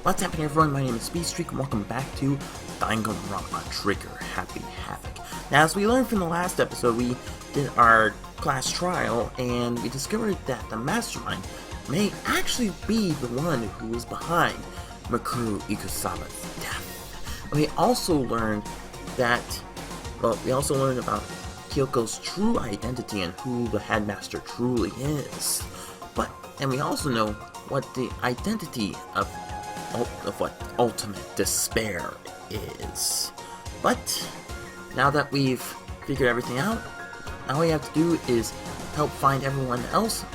What's happening, everyone? My name is Speedstreak and welcome back to Danganronpa Trigger Happy Havoc. Now, as we learned from the last episode, we did our class trial and we discovered that the mastermind may actually be the one who was behind Makoto Ikusawa's death. And we also learned that, about Kyoko's true identity and who the headmaster truly is. And we also know what the identity of what ultimate despair is. But now that we've figured everything out, all we have to do is help find everyone else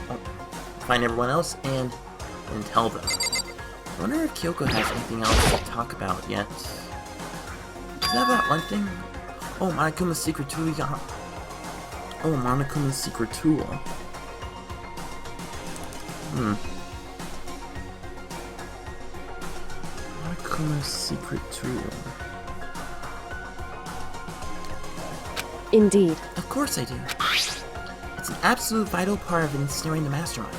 and tell them. I wonder if Kyoko has anything else to talk about yet. Is that about one thing? Oh, Monokuma's secret tool. Monokuma's secret tool. Monokuma's secret tool. Indeed. Of course I do. It's an absolute vital part of ensnaring the mastermind.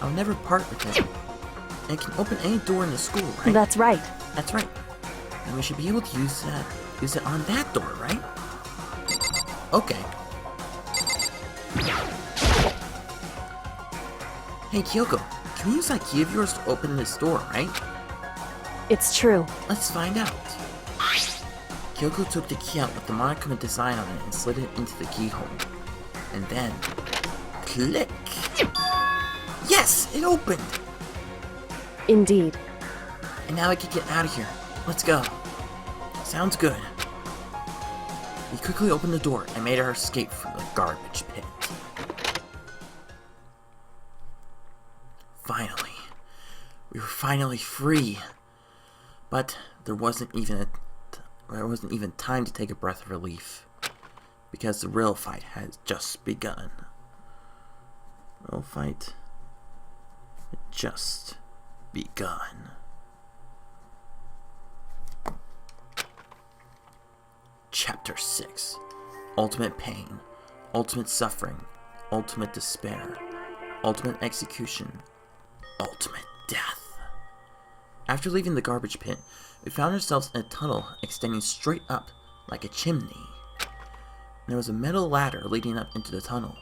I'll never part with it. And it can open any door in the school, right? That's right. That's right. And we should be able to use it on that door, right? Okay. Hey Kyoko, can we use that key of yours to open this door, right? It's true. Let's find out. Kyoko took the key out with the Monokuma design on it and slid it into the keyhole. And then, click! Yes! It opened! Indeed. And now we can get out of here. Let's go. Sounds good. We quickly opened the door and made our escape from the garbage pit. Finally. We were finally free. But there wasn't even time to take a breath of relief. Because the real fight has just begun. Real fight had just begun. Chapter 6. Ultimate pain, ultimate suffering, ultimate despair, ultimate execution, ultimate death. After leaving the garbage pit, we found ourselves in a tunnel extending straight up like a chimney. There was a metal ladder leading up into the tunnel.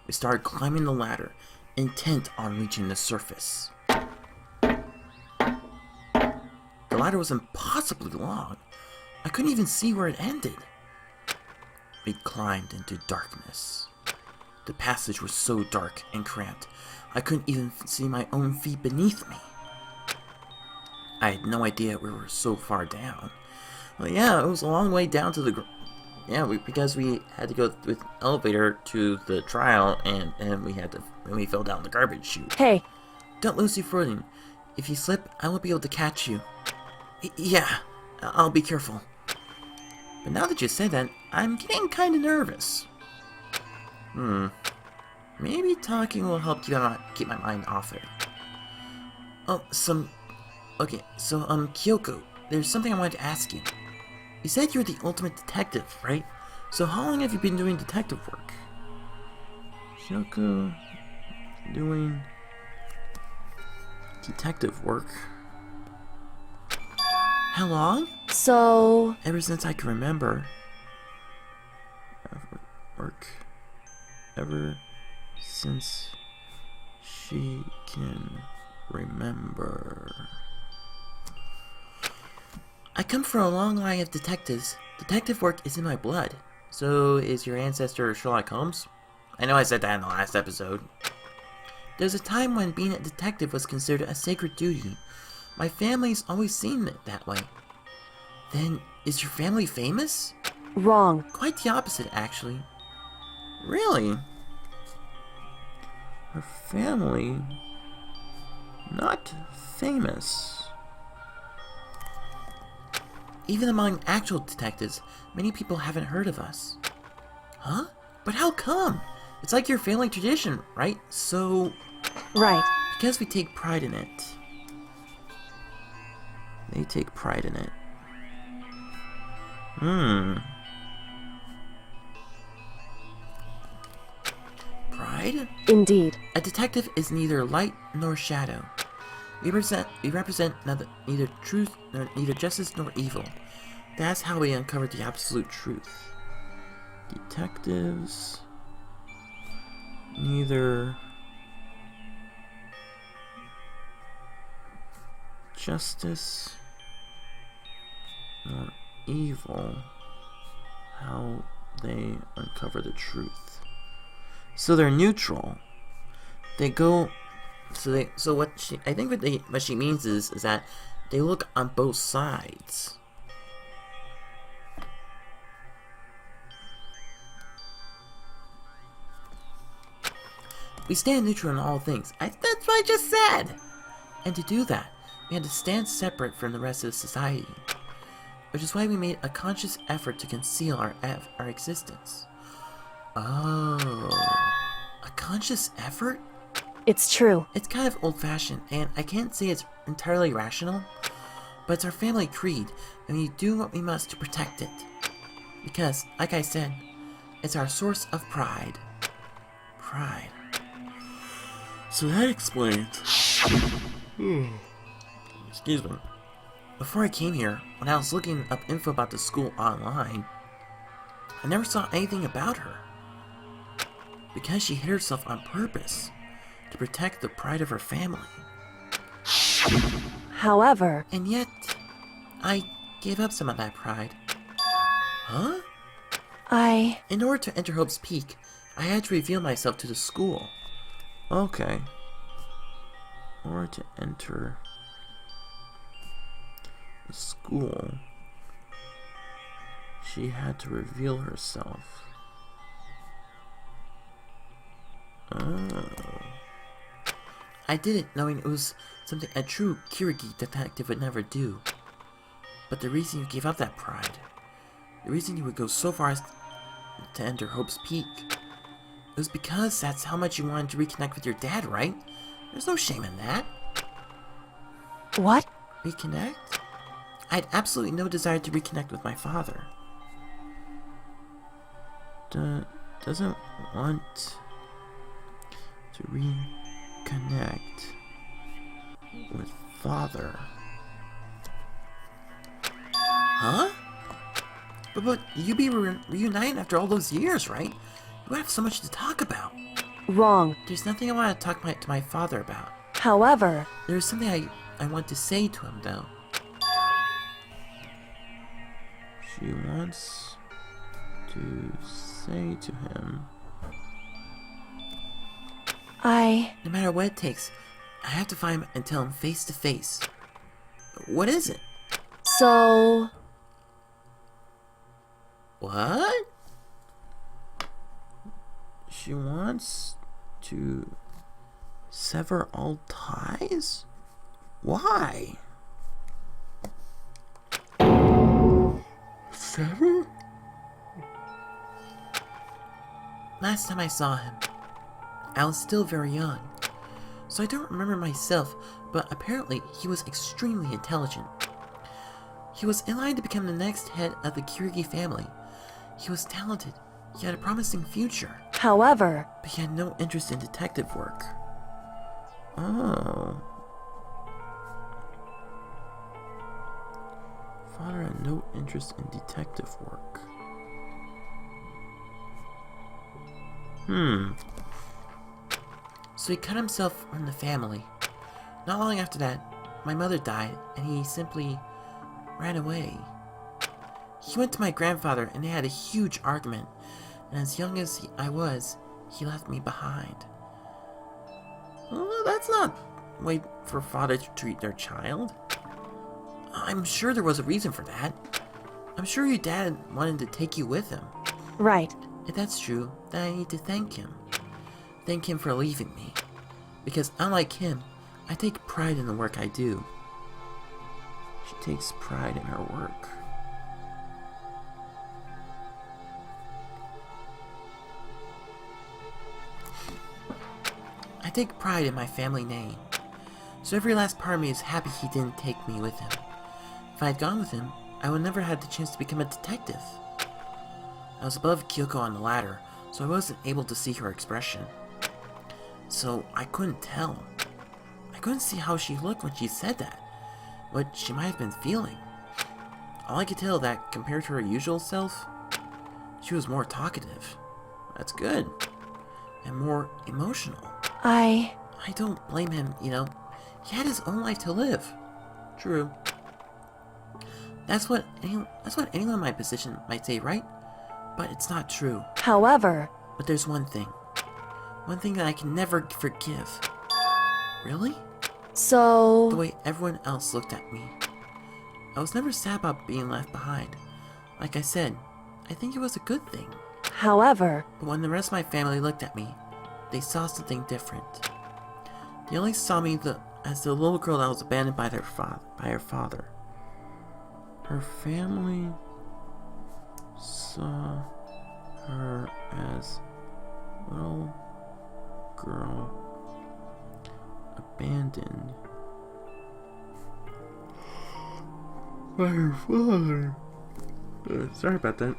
We started climbing the ladder, intent on reaching the surface. The ladder was impossibly long. I couldn't even see where it ended. We climbed into darkness. The passage was so dark and cramped, I couldn't even see my own feet beneath me. I had no idea we were so far down. Well, yeah, it was a long way down to the because we had to go with elevator to the trial, and we fell down the garbage chute. Hey. Don't lose your footing. If you slip, I won't be able to catch you. Yeah, I'll be careful. But now that you said that, I'm getting kind of nervous. Maybe talking will help keep my mind off it. Kyoko, there's something I wanted to ask you. You said you're the ultimate detective, right? So how long have you been doing detective work? Kyoko, doing detective work. How long? So... Ever since I can remember. Ever since she can remember. I come from a long line of detectives. Detective work is in my blood. So is your ancestor Sherlock Holmes? I know I said that in the last episode. There's a time when being a detective was considered a sacred duty. My family's always seen it that way. Then, is your family famous? Wrong. Quite the opposite, actually. Really? Her family... not famous. Even among actual detectives, many people haven't heard of us. Huh? But how come? It's like your family tradition, right? So... Right. Because we take pride in it. They take pride in it. Pride? Indeed. A detective is neither light nor shadow. We represent neither truth, nor neither justice nor evil. That's how we uncover the absolute truth. Detectives. Neither justice nor evil. How they uncover the truth. So they're neutral. They go. So what she? I think what she means is that they look on both sides. We stand neutral in all things. That's what I just said! And to do that, we had to stand separate from the rest of society. Which is why we made a conscious effort to conceal our existence. Oh. A conscious effort? It's true. It's kind of old-fashioned, and I can't say it's entirely rational, but it's our family creed, and we do what we must to protect it. Because, like I said, it's our source of pride. Pride. So that explains. Excuse me. Before I came here, when I was looking up info about the school online, I never saw anything about her. Because she hid herself on purpose to protect the pride of her family. However, And yet, I gave up some of that pride. Huh? In order to enter Hope's Peak, I had to reveal myself to the school. Okay. In order to enter the school, she had to reveal herself. Oh. I did it knowing it was something a true Kirigi detective would never do. But the reason you gave up that pride, the reason you would go so far as to enter Hope's Peak, it was because that's how much you wanted to reconnect with your dad, right? There's no shame in that. what? Reconnect? I had absolutely no desire to reconnect with my father. Doesn't want to reconnect with father. Huh? But you'd be reunited after all those years, right? You have so much to talk about. Wrong. There's nothing I want to talk to my father about. However, There's something I want to say to him, though. She wants to say to him, no matter what it takes, I have to find him and tell him face to face. What is it? so... What? She wants to sever all ties? Why? Sever? Last time I saw him, I was still very young, so I don't remember myself, but apparently he was extremely intelligent. He was in line to become the next head of the Kirigi family. He was talented, he had a promising future, However, but he had no interest in detective work. Oh. Father had no interest in detective work. So he cut himself from the family. Not long after that, my mother died, and he simply ran away. He went to my grandfather, and they had a huge argument, and as young as I was, he left me behind. Well, that's not the way for a father to treat their child. I'm sure there was a reason for that. I'm sure your dad wanted to take you with him. right. If that's true, then I need to thank him. Thank him for leaving me. Because unlike him, I take pride in the work I do. She takes pride in her work. I take pride in my family name. So every last part of me is happy he didn't take me with him. If I had gone with him, I would never have had the chance to become a detective. I was above Kyoko on the ladder, so I wasn't able to see her expression. So I couldn't tell. I I couldn't see how she looked when she said that, what she might have been feeling. All I could tell that compared to her usual self, she was more talkative. That's good. And more emotional. I don't blame him, you know. He had his own life to live. True. That's what anyone in my position might say, right? But it's not true. However... But there's one thing. One thing that I can never forgive. Really? So... The way everyone else looked at me. I was never sad about being left behind. Like I said, I think it was a good thing. However... But when the rest of my family looked at me, they saw something different. They only saw me as the little girl that was abandoned by her father. Her family saw her as little girl abandoned by her father. Sorry about that.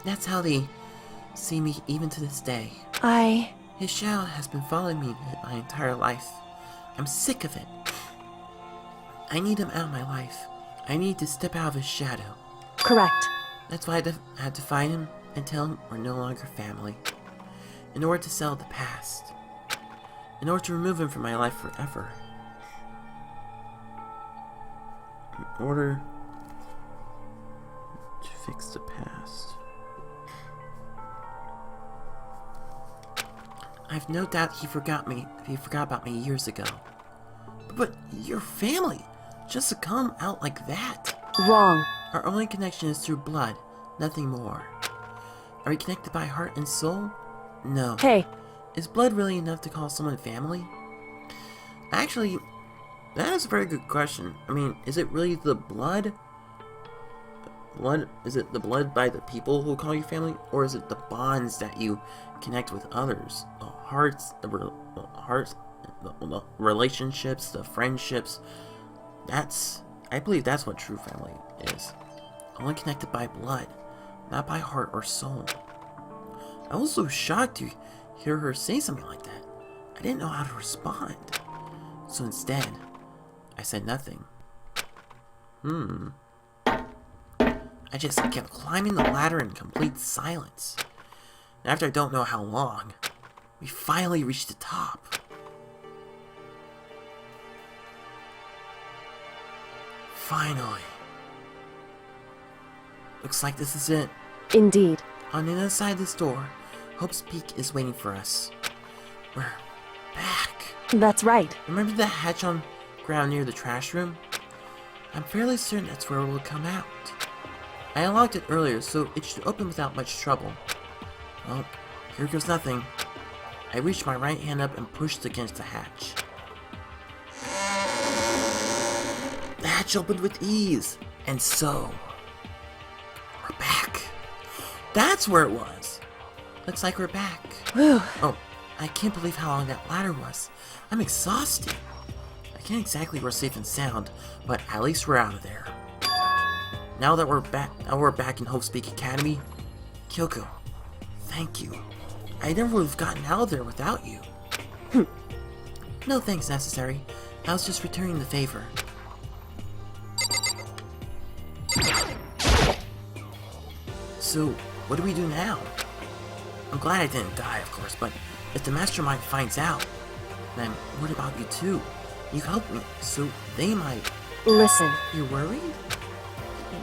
That's how they see me even to this day. His shadow has been following me my entire life. I'm sick of it. I need him out of my life. I need to step out of his shadow. Correct. That's why I had to find him and tell him we're no longer family. In order to settle the past. In order to remove him from my life forever. In order to fix the past. I've no doubt he forgot about me years ago. But your family, just to come out like that. Wrong. Our only connection is through blood, nothing more. Are we connected by heart and soul? No. Hey. Is blood really enough to call someone family? Actually, that is a very good question. I mean, is it really the blood? Is it the blood by the people who call you family? Or is it the bonds that you connect with others? The relationships, the friendships. I believe that's what true family is. Only connected by blood, not by heart or soul. I was so shocked to hear her say something like that. I didn't know how to respond. So instead, I said nothing. I just kept climbing the ladder in complete silence. And after I don't know how long, we finally reached the top. Finally. Looks like this is it. Indeed. On the other side of this door, Hope's Peak is waiting for us. We're back. That's right. Remember the hatch on ground near the trash room? I'm fairly certain that's where we'll come out. I unlocked it earlier, so it should open without much trouble. Well, here goes nothing. I reached my right hand up and pushed against the hatch. The hatch opened with ease, and so we're back. That's where it was. Looks like we're back. Whew. Oh, I can't believe how long that ladder was. I'm exhausted. I can't exactly we're safe and sound, but at least we're out of there. Now we're back in Hope's Peak Academy. Kyoko, thank you. I never would have gotten out of there without you. No thanks necessary. I was just returning the favor. So, what do we do now? I'm glad I didn't die, of course, but if the mastermind finds out, then what about you too? You helped me, so they might... Listen. You're worried?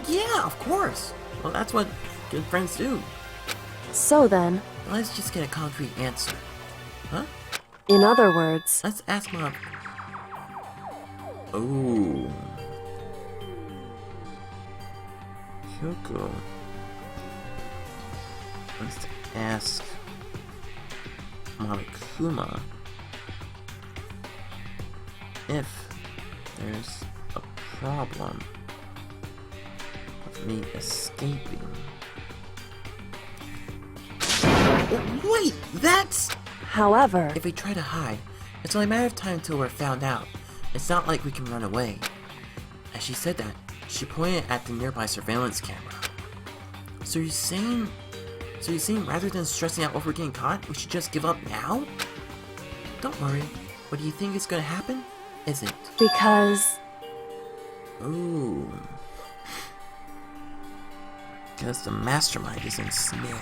Yeah, of course. Well, that's what good friends do. So then... Let's just get a concrete answer. Huh? In other words... Let's ask Mom. Oh. Kyoko. Let's ask Monokuma if there's a problem with me escaping. Wait, that's... However... If we try to hide, it's only a matter of time until we're found out. It's not like we can run away. As she said that, she pointed at the nearby surveillance camera. So you're saying rather than stressing out over getting caught, we should just give up now? Don't worry. What do you think is gonna happen? Isn't. Because... Ooh. Because the mastermind is ensnared.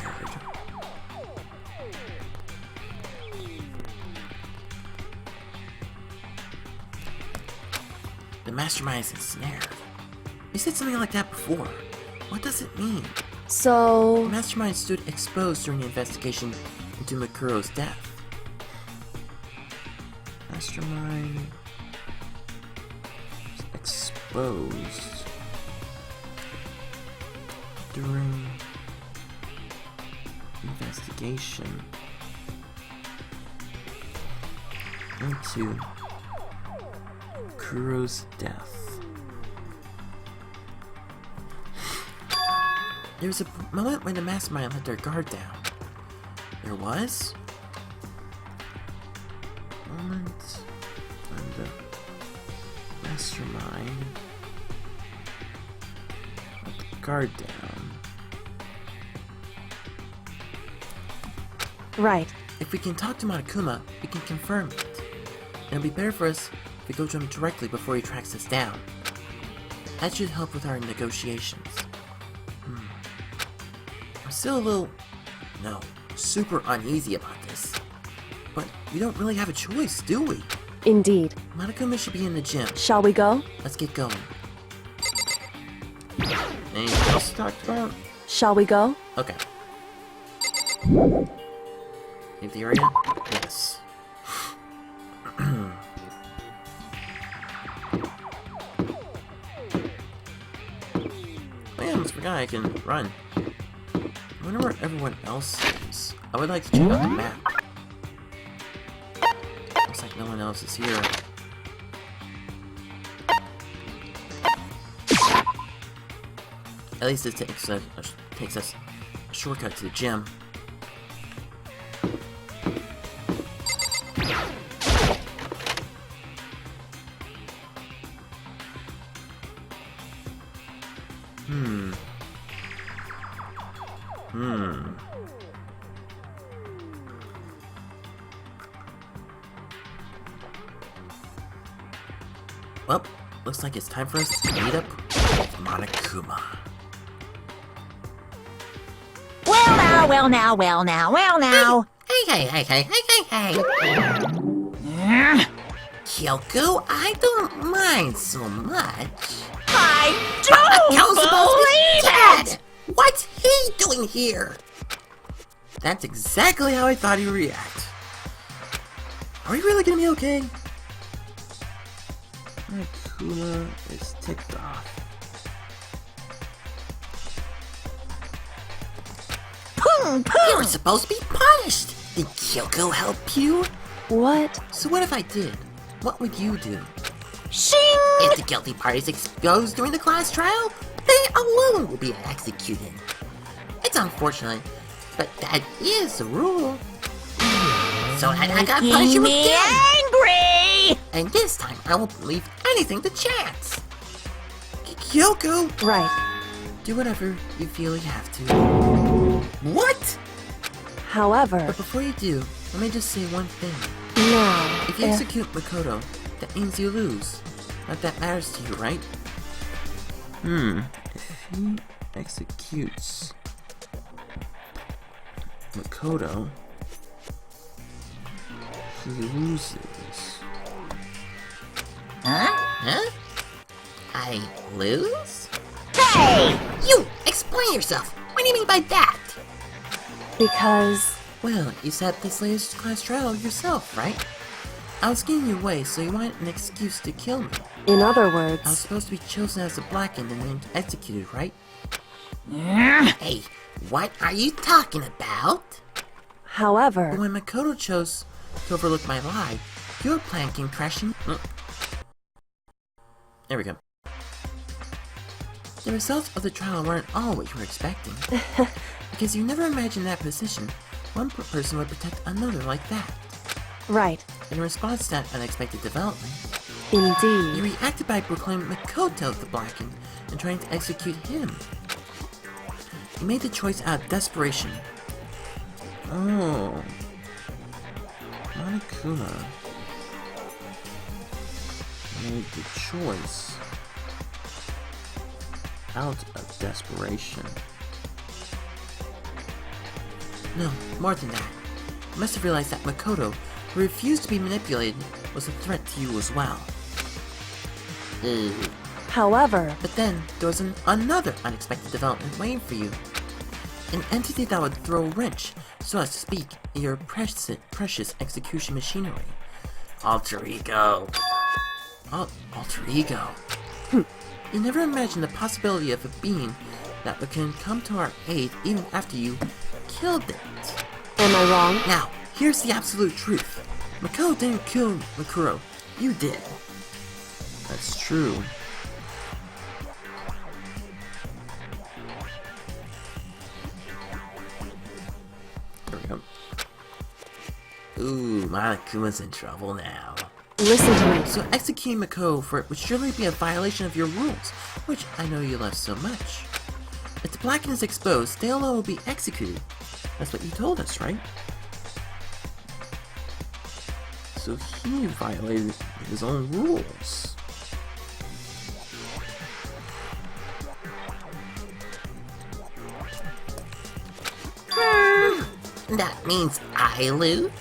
The mastermind is ensnared. You said something like that before. What does it mean? So... The mastermind stood exposed during the investigation into Makuro's death. Mastermind is exposed during investigation into Kuro's death. There was a moment when the mastermind let their guard down. There was? Moment when the mastermind let the guard down. Right. If we can talk to Monokuma, we can confirm it. It'll be better for us if we go to him directly before he tracks us down. That should help with our negotiations. I'm still a little... no, super uneasy about this. But we don't really have a choice, do we? Indeed. Monokuma should be in the gym. Shall we go? Let's get going. Anything else to talk about? Shall we go? Okay. Leave the area? Yes. Oh yeah, I almost forgot I can run. I wonder where everyone else is. I would like to check out the map. Looks like no one else is here. At least it takes us a shortcut to the gym. Well, looks like it's time for us to meet up with Monokuma. Well now. Hey. Kyoko, I don't mind so much. I don't believe it! What's he doing here? That's exactly how I thought he'd react. Are we really gonna be okay? Monokuma is ticked off. You're supposed to be punished. Did Kyoko help you? What? So what if I did? What would you do? Shing! If the guilty parties exposed during the class trial, they alone will be executed. It's unfortunate, but that is the rule. So I got punished you Making me again. angry! And this time, I won't leave anything to chance. Kyoko! Right. Do whatever you feel you have to. What? However, But before you do, let me just say one thing. now, If you execute Makoto, that means you lose. Not that matters to you, right? If he executes Makoto, he loses. Huh? I lose? Hey! You! Explain yourself! What do you mean by that? because... Well, you set this latest class trial yourself, right? I was getting your way, so you wanted an excuse to kill me. In other I was words, supposed to be chosen as a blackened and then executed, right? Hey, what are you talking about? But however, when Makoto chose to overlook my lie, your plan came crashing. There we go. The results of the trial weren't all what you were expecting. Because you never imagined that position, one person would protect another like that. right. In response to that unexpected development, You Indeed. reacted by proclaiming Makoto the Blackened and trying to execute him. You made the choice out of desperation. Oh. Monokuma made the choice out of desperation. No, more than that. You must have realized that Makoto, who refused to be manipulated, was a threat to you as well. However, But then, there was another unexpected development waiting for you. An entity that would throw a wrench, so as to speak, in your precious execution machinery. Alter ego. Alter ego. You never imagined the possibility of a being that can come to our aid even after you killed it. am I wrong? Now, here's the absolute truth. Makoto didn't kill Makuro. You did. That's true. There we go. Ooh, Monokuma's in trouble now. Listen to me. So executing Makoto for it would surely be a violation of your rules, which I know you love so much. If the Blackened is exposed, they alone will be executed. That's what you told us, right? So he violated his own rules. That means I lose?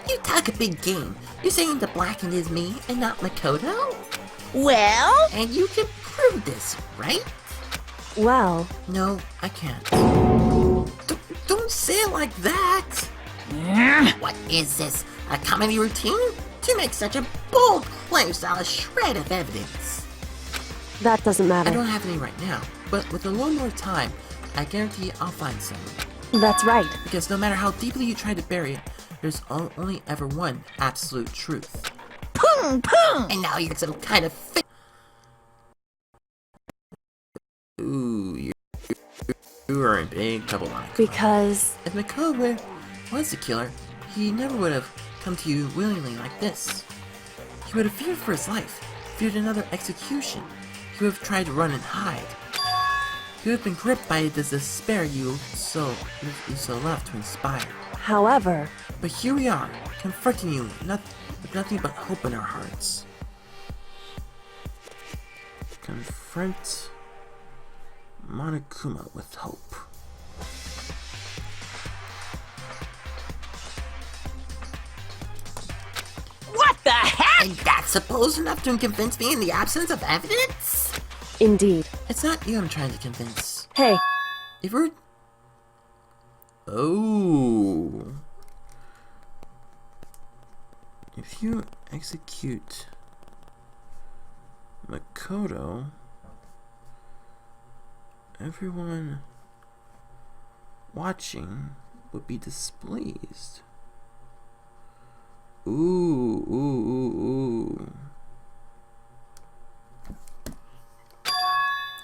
You talk a big game. You're saying the Blackened is me and not Makoto? Well, And you can prove this, right? Well, No, I can't. Don't say it like that! What is this, a comedy routine? To make such a bold claim without a shred of evidence. that doesn't I matter. don't have any right now, but with a little more time, I guarantee I'll find some. That's right. Because no matter how deeply you try to bury it, there's only ever one absolute truth. boom, boom. And now you're some kind of Ooh, you are in big trouble, Monica. Because If Makoto was the killer, he never would have come to you willingly like this. He would have feared for his life, feared another execution. He would have tried to run and hide. He would have been gripped by the despair you so love to inspire. however, But here we are, confronting you with nothing but hope in our hearts. Confront Monokuma with hope. What the heck? And that's supposed enough to convince me in the absence of evidence? indeed. It's not you I'm trying to convince. Hey, If we're... Oh... If you execute Makoto, everyone watching would be displeased. Ooh.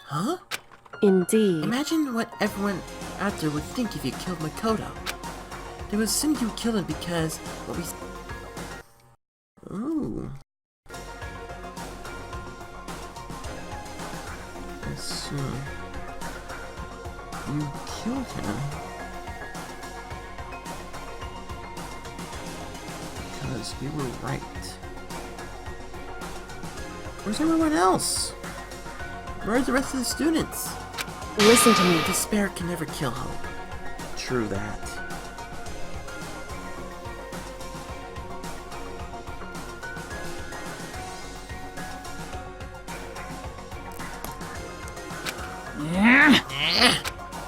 Huh? indeed. Imagine what everyone out there would think if you killed Makoto. They would assume you killed him because what we... Ooh. Assume you killed him because we were right. Where's everyone else? Where are the rest of the students? Listen to me. Despair can never kill hope. True that.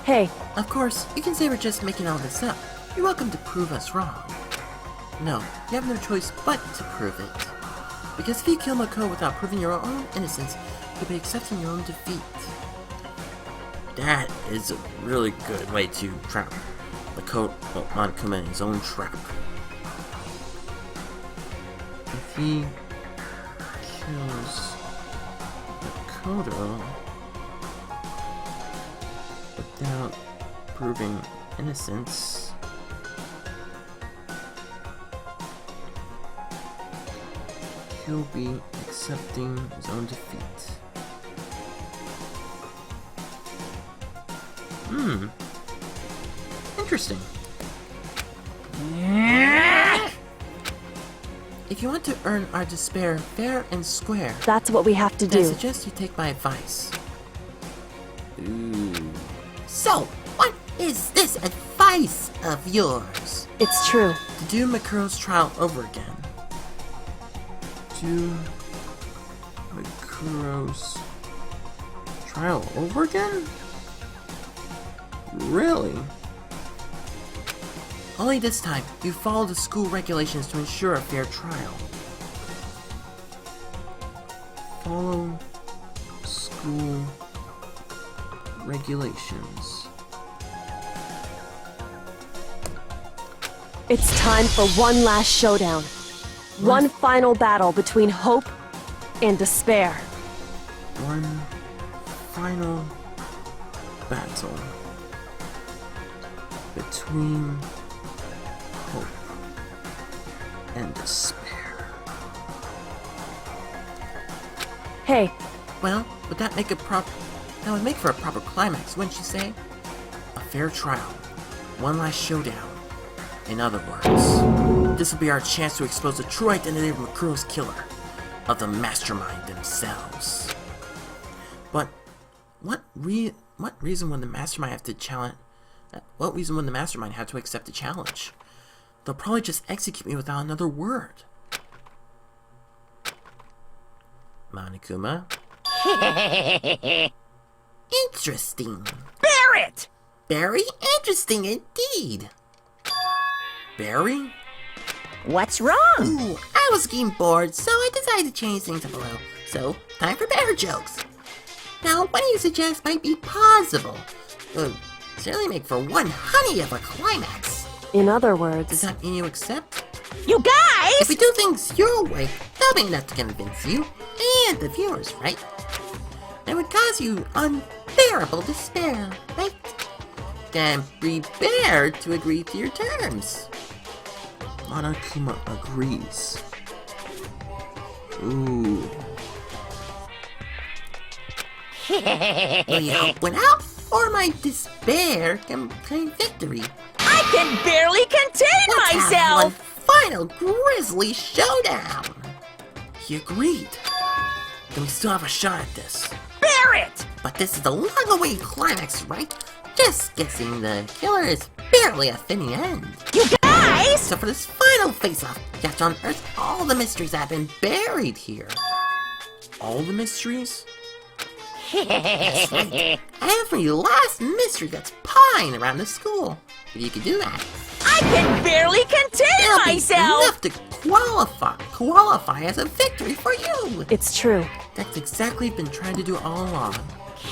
Hey, Of course, you can say we're just making all this up. You're welcome to prove us wrong. No, you have no choice but to prove it. Because if you kill Makoto without proving your own innocence, you'll be accepting your own defeat. That is a really good way to trap Monokuma in his own trap. If he kills Makoto without proving innocence, he'll be accepting his own defeat. Interesting. If you want to earn our despair fair and square, That's what we have to then I do. suggest you take my advice. Ooh. So, what is this advice of yours? It's true. To do Makoto's trial over again. Do Makoto's trial over again? Really? Only this time, you follow the school regulations to ensure a fair trial. Follow school regulations. It's time for one last showdown. One final battle between hope and despair. One final battle between hope and despair. Hey, Well, would that make that would make for a proper climax, wouldn't you say? A fair trial. One last showdown. In other words, this will be our chance to expose the true identity of Makoto's killer, of the mastermind themselves. But what reason would the mastermind have to challenge? What reason would the mastermind have to accept the challenge? They'll probably just execute me without another word. Monokuma? Interesting. Barrett! Very interesting indeed. Barry? What's wrong? Ooh, I was getting bored, so I decided to change things up a little. So, time for bear jokes. Now, what do you suggest might be possible? Certainly make for one honey of a climax. in other Does words, that mean you accept? You If guys! we do things your way, that'll be enough to convince you and the viewers, right? It would cause you unbearable despair, right? Then prepare to agree to your terms. Monokuma agrees. Ooh. Will you help win out, or my despair can claim victory? I can barely contain Let's have one myself! final grisly showdown. He agreed. Then we still have a shot at this. Barrett! But this is the long-awaited climax, right? Just guessing the killer is barely a fitting end. You guys! So for this final face-off, you have to unearth all the mysteries that have been buried here. All the mysteries? That's right. Every last mystery that's pawing around the school. If you could do that, I can barely contain it'll be myself! enough to qualify as a victory for you. it's true. That's exactly what we've been trying to do all along.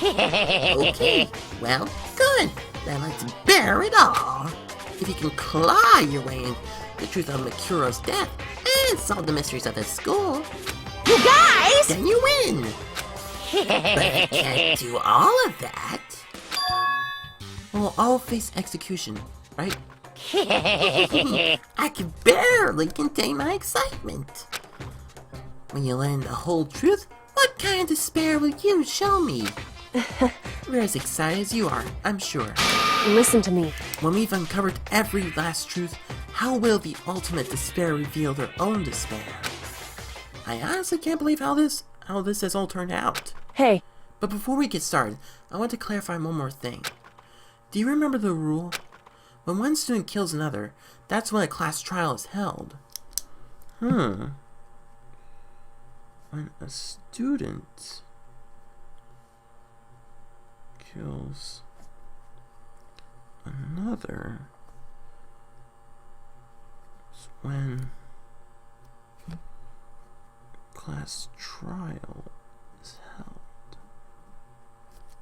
Okay, well, good. Then let's bear it all. If you can claw your way in the truth of Makuro's death and solve the mysteries of the school, You guys! then you win. But if you can't do all of that, We'll all face execution, right? I can barely contain my excitement. When you learn the whole truth, what kind of despair will you show me? We're as excited as you are, I'm sure. Listen to me. When we've uncovered every last truth, how will the ultimate despair reveal their own despair? I honestly can't believe how this has all turned out. Hey, But before we get started, I want to clarify one more thing. Do you remember the rule? When one student kills another, that's when a class trial is held. When a student kills another, it's when class trial is held.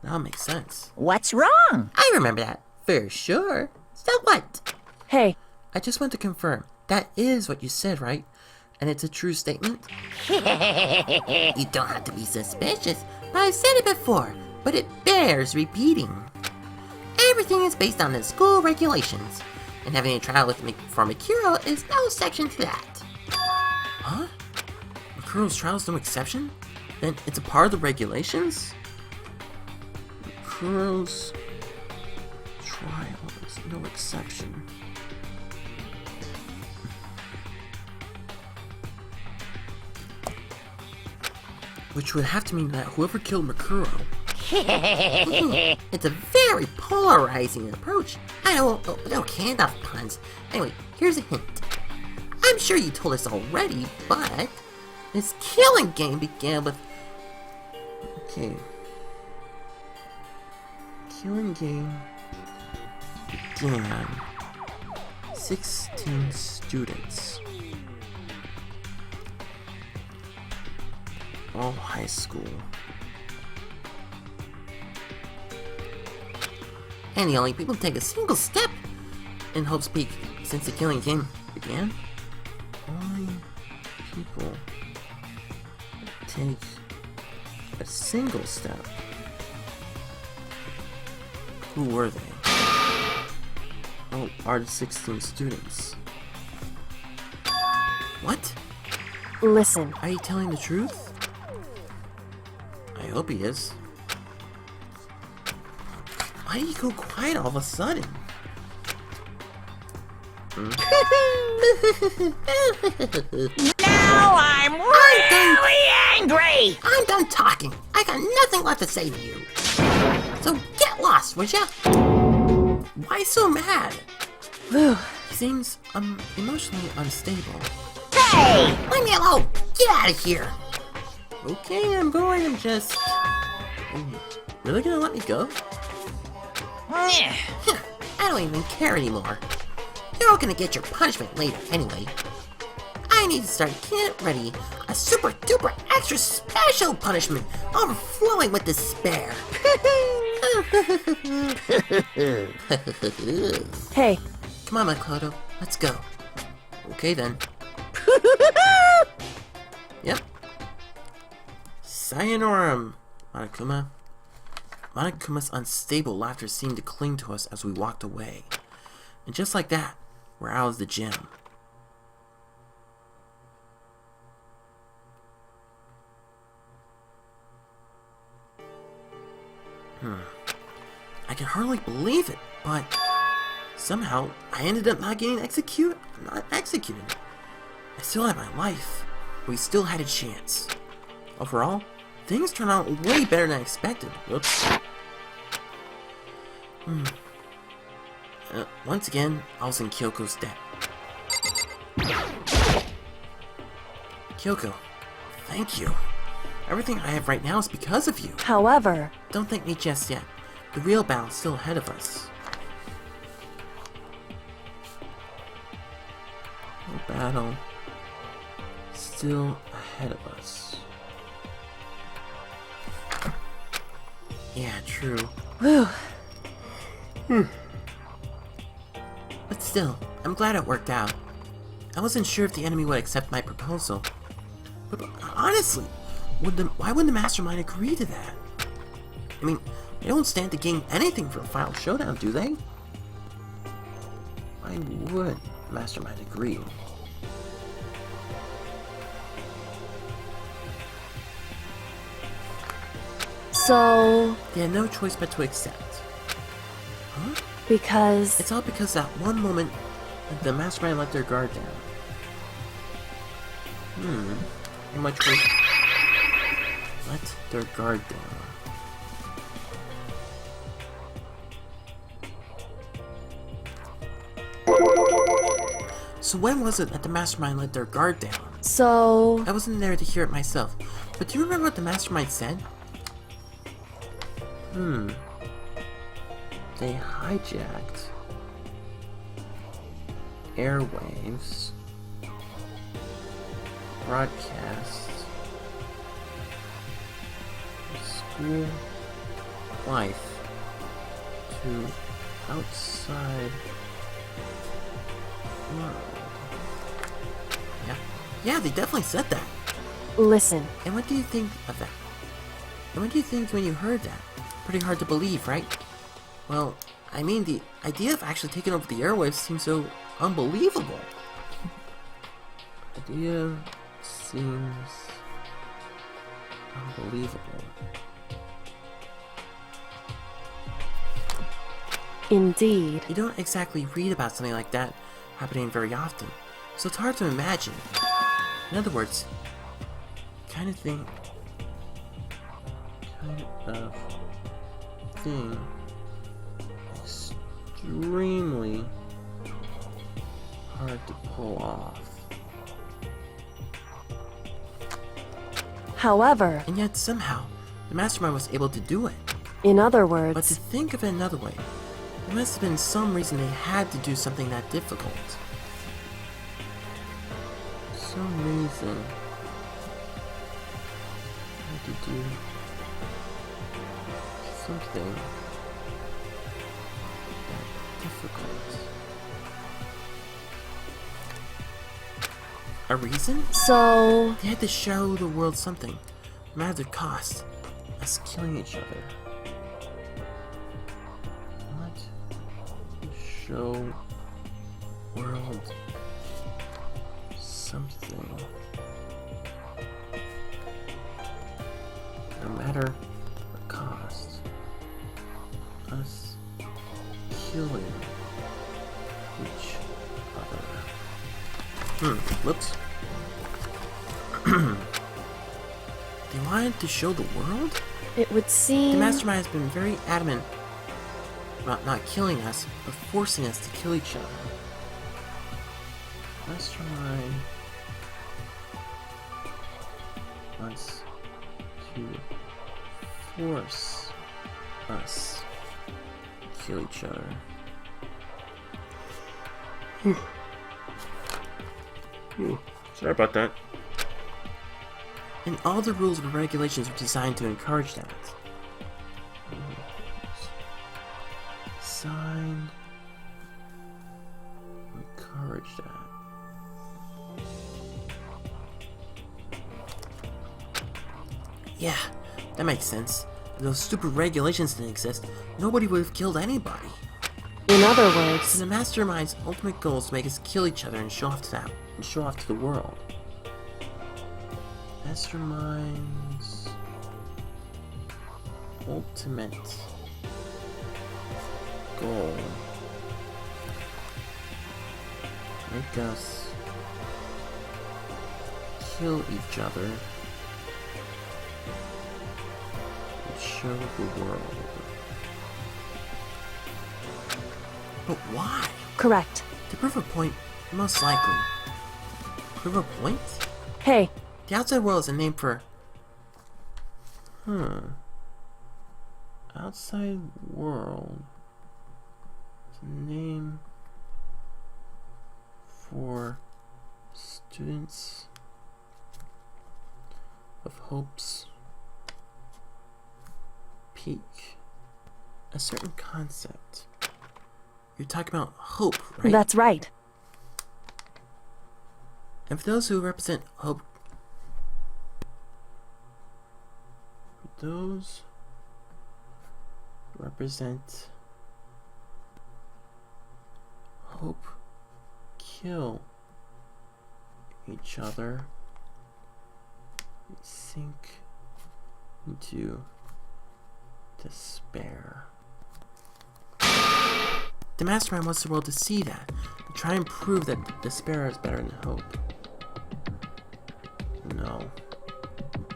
Now it makes sense. What's wrong? I remember that for sure. So what? hey, I just want to confirm, that is what you said, right? And it's a true statement? You don't have to be suspicious. I've said it before, but it bears repeating. Everything is based on the school regulations, and having a trial for Makuro is no section to that. Huh? Makuro's trial is no exception? Then it's a part of the regulations? Makuro's trial is no exception. Which would have to mean that whoever killed Makuro... It's a very polarizing approach. I don't care enough puns. Anyway, here's a hint. I'm sure you told us already, but this killing game began with... Okay. Killing game began 16 students. All high school. And the only people to take a single step in Hope's Peak since the killing game began. Only people take a single step. Who were they? Oh, are the 16 students. What? Listen, Are you telling the truth? I hope he is. Why did he go quiet all of a sudden? Now I'm really angry! I'm done talking. I got nothing left to say to you. So get lost, would ya? Why so mad? whew, He seems emotionally unstable. Hey! Leave me alone. Get out of here. Okay, I'm going. I'm just. Really gonna let me go? Nyeh. I don't even care anymore. You're all gonna get your punishment later anyway. I need to start getting ready. A super duper extra special punishment overflowing with despair. hey, Come on, Makoto. Let's go. Okay then. Yep. Sayonara, Monokuma. Monokuma's unstable laughter seemed to cling to us as we walked away. And just like that, we're out of the gym. I can hardly believe it, but somehow I ended up not executed. I still had my life. We still had a chance. Overall, things turned out way better than I expected. Whoops. Once again, I was in Kyoko's debt. Kyoko, thank you. Everything I have right now is because of you. however, Don't thank me just yet. The real battle's still ahead of us. The battle still ahead of us. Yeah, true. whew, But still, I'm glad it worked out. I wasn't sure if the enemy would accept my proposal. But honestly, why wouldn't the mastermind agree to that? I mean, they don't stand to gain anything from a final showdown, do they? Why would the mastermind agree? so, They had no choice but to accept. Huh? because, It's all because that one moment that the mastermind let their guard down. How much weight? Let their guard down. So when was it that the mastermind let their guard down? so, I wasn't there to hear it myself, but do you remember what the mastermind said? They hijacked airwaves, broadcast, school life to outside world. Yeah, they definitely said that. listen, And what do you think of that? And what do you think when you heard that? Pretty hard to believe, right? Well, I mean, the idea of actually taking over the airwaves seems so unbelievable. Idea seems Unbelievable. Indeed. You don't exactly read about something like that happening very often, so it's hard to imagine. In other words, kind of thing extremely hard to pull off. However, And yet somehow, the mastermind was able to do it. in other But to words, think of it another way, there must have been some reason they had to do something that difficult. Some reason they had to do something that difficult. A reason? so They had to show the world something, no matter the cost, us killing each other. What? Show world something. No matter the cost, us killing each other. Whoops. They wanted to show the world? it would The seem mastermind has been very adamant about not killing us, but forcing us to kill each other. Mastermind wants to force us to kill each other. Sorry about that. And all the rules and regulations are designed to encourage that. Sign. Encourage that. Yeah, that makes sense. If those stupid regulations didn't exist, nobody would have killed anybody. in other So words, the mastermind's ultimate goal is to make us kill each other and show off to that, and show off to the world. Mastermind's ultimate goal: make us kill each other and show the world. But why? correct. To prove a point, most likely. Prove a point? Hey, The outside world is a name for... Outside world is a name for students of Hope's Peak. A certain concept. You're talking about hope, right? that's right. And for those who represent hope, those represent hope, kill each other, sink into despair. The mastermind wants the world to see that, and try and prove that despair is better than hope. No.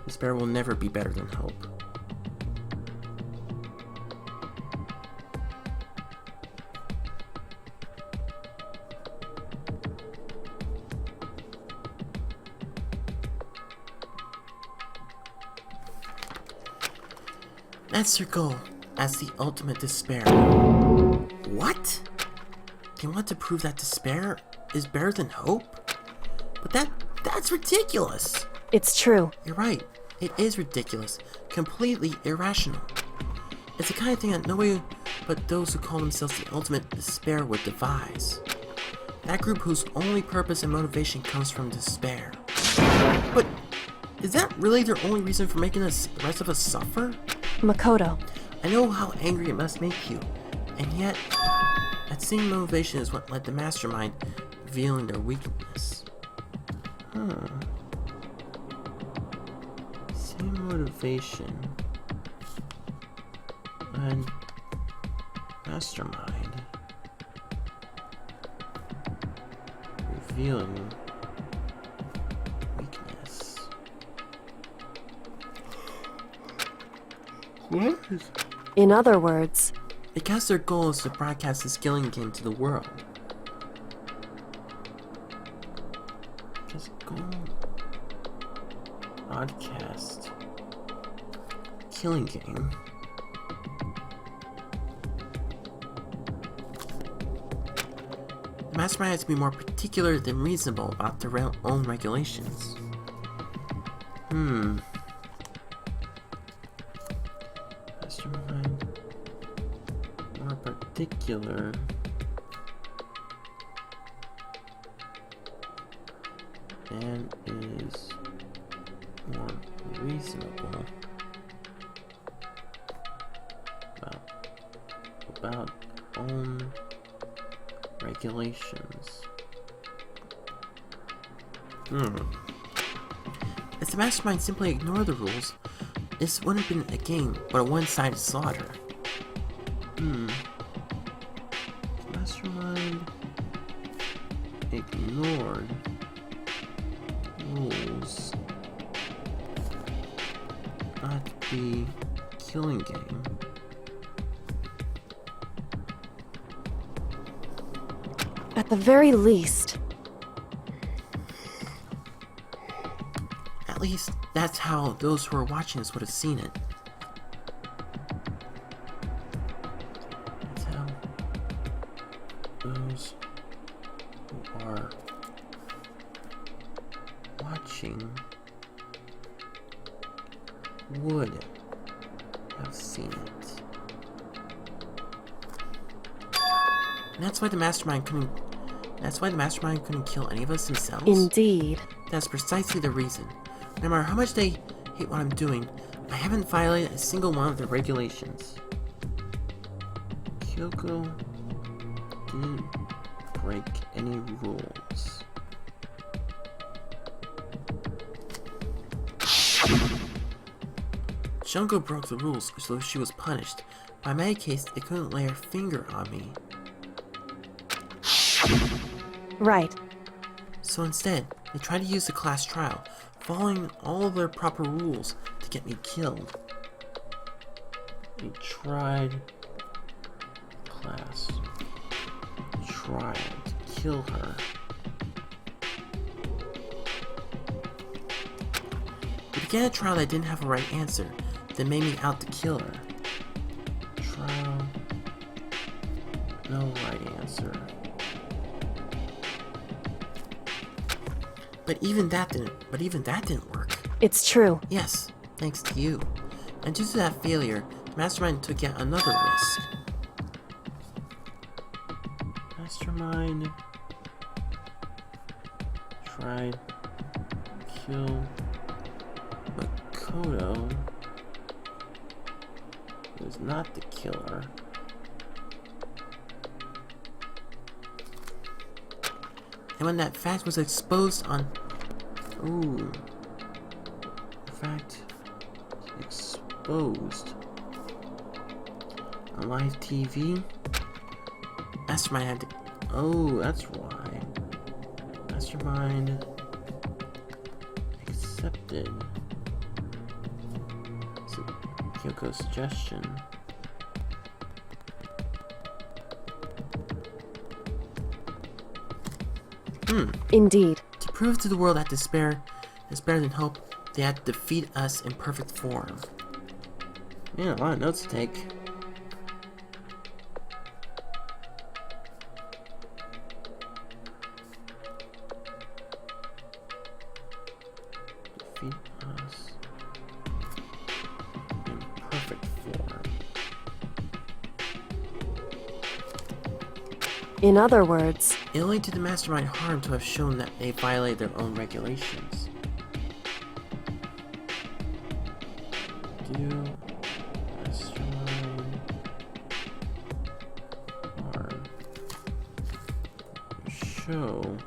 Despair will never be better than hope. That's their goal. That's the ultimate despair. What? They want to prove that despair is better than hope? But that's ridiculous. It's true. You're right. It is ridiculous. Completely irrational. It's the kind of thing that nobody but those who call themselves the ultimate despair would devise. That group whose only purpose and motivation comes from despair. But is that really their only reason for making the rest of us suffer? Makoto, I know how angry it must make you, and yet, that same motivation is what led the mastermind revealing their weakness. Same motivation. And mastermind. Revealing weakness. What? In other words, Because their goal is to broadcast this killing game to the world. Just go broadcast killing game. The mastermind has to be more particular than reasonable about their own regulations. Mastermind more particular and is more reasonable about own regulations. If the mastermind simply ignored the rules, this wouldn't have been a game, but a one-sided slaughter. Mastermind ignored rules. Not the killing game. at the very least. At least, that's how those who are watching this would have seen it. That's how those who are watching would have seen it. And that's why the mastermind couldn't kill any of us themselves. Indeed. That's precisely the reason. No matter how much they hate what I'm doing, I haven't violated a single one of the regulations. Kyoko didn't break any rules. Junko broke the rules, so she was punished. By my case, they couldn't lay her finger on me. Right. So instead, they tried to use the class trial, following all of their proper rules to get me killed. They tried class trial to kill her. They began a trial that didn't have a right answer, that made me out to kill her. Trial, no right answer. But even that didn't work. It's true. Yes, thanks to you. And due to that failure, the Mastermind took yet another risk. Mastermind tried to kill Makoto, who was not the killer. And when that fact was exposed on... exposed on live TV, Mastermind had to... Oh, that's why. Mastermind accepted Kyoko's suggestion. Indeed. To prove to the world that despair is better than hope, they had to defeat us in perfect form. Yeah, a lot of notes to take. Defeat us in perfect form. In other words, It only did the Mastermind harm to have shown that they violated their own regulations. Do Mastermind harm show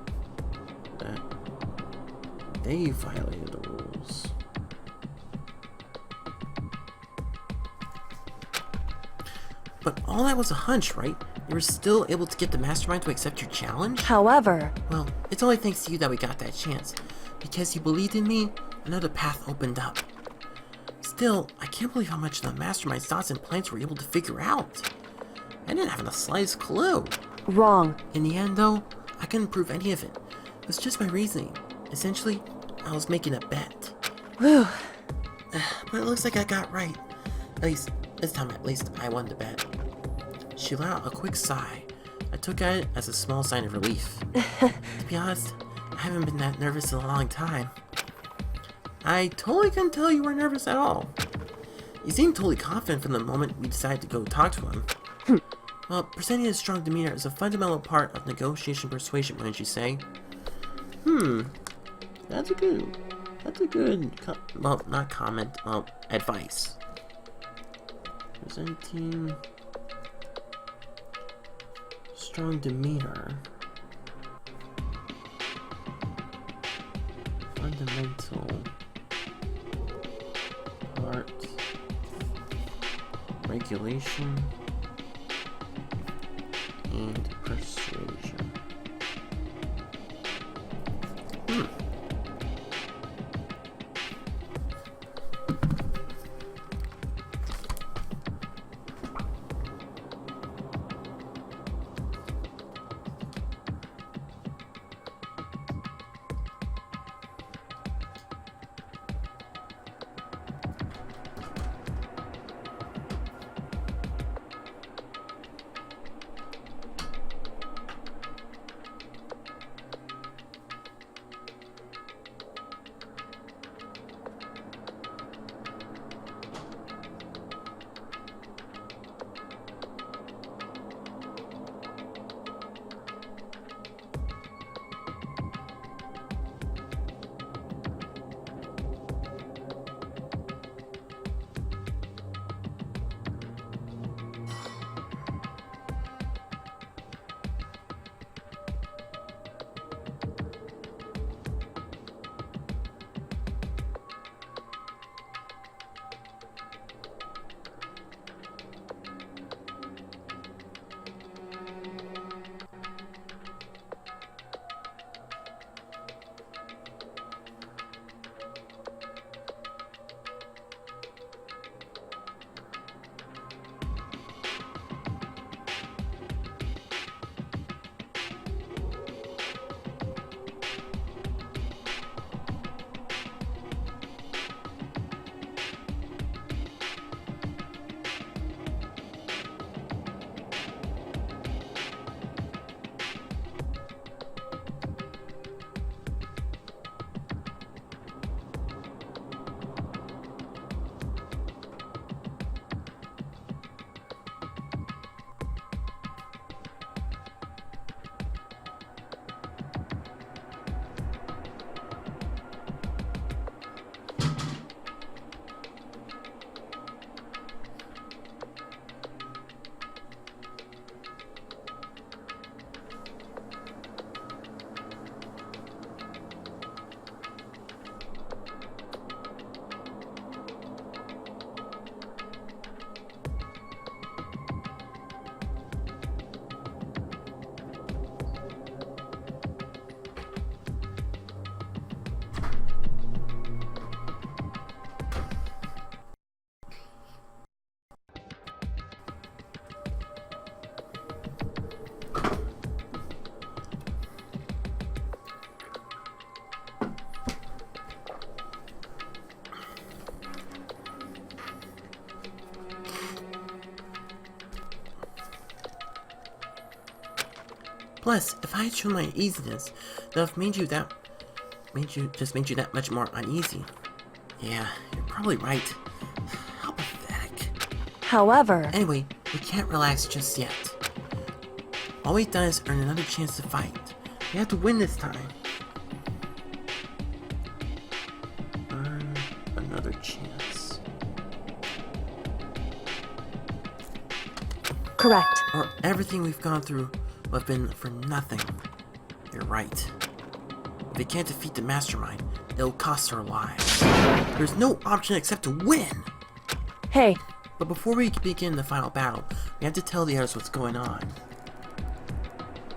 that they violated the rules? but all that was a hunch, right? You were still able to get the mastermind to accept your challenge? However, Well, it's only thanks to you that we got that chance. Because you believed in me, another path opened up. Still, I can't believe how much the mastermind's thoughts and plans were able to figure out. I didn't have the slightest clue. wrong. In the end, though, I couldn't prove any of it. It was just my reasoning. Essentially, I was making a bet. Whew. But it looks like I got right. At least, this time at least, I won the bet. She let out a quick sigh. I took it as a small sign of relief. To be honest, I haven't been that nervous in a long time. I totally couldn't tell you were nervous at all. You seemed totally confident from the moment we decided to go talk to him. Well, presenting a strong demeanor is a fundamental part of negotiation persuasion, wouldn't you say? That's a good, well, not comment, well, advice. Presenting strong demeanor. Fundamental part. Regulation and persuasion. Plus, if I had shown my easiness, that would have made you that much more uneasy. Yeah, you're probably right. How pathetic. However, Anyway, we can't relax just yet. All we've done is earn another chance to fight. We have to win this time. Earn another chance. correct. Or everything we've gone through would have been for nothing. You're right. If they can't defeat the mastermind, it'll cost our lives. There's no option except to win! Hey, But before we begin the final battle, we have to tell the others what's going on.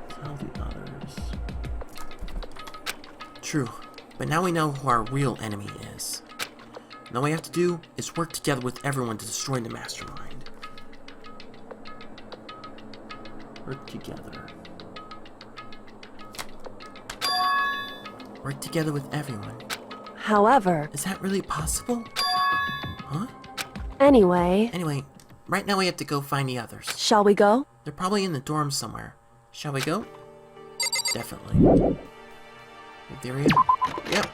Tell the others. True, but now we know who our real enemy is. And all we have to do is work together with everyone to destroy the mastermind. Work together. Work together with everyone. However, Is that really possible? Huh? anyway, Anyway, right now we have to go find the others. shall we go? They're probably in the dorms somewhere. Shall we go? Definitely. There Yep.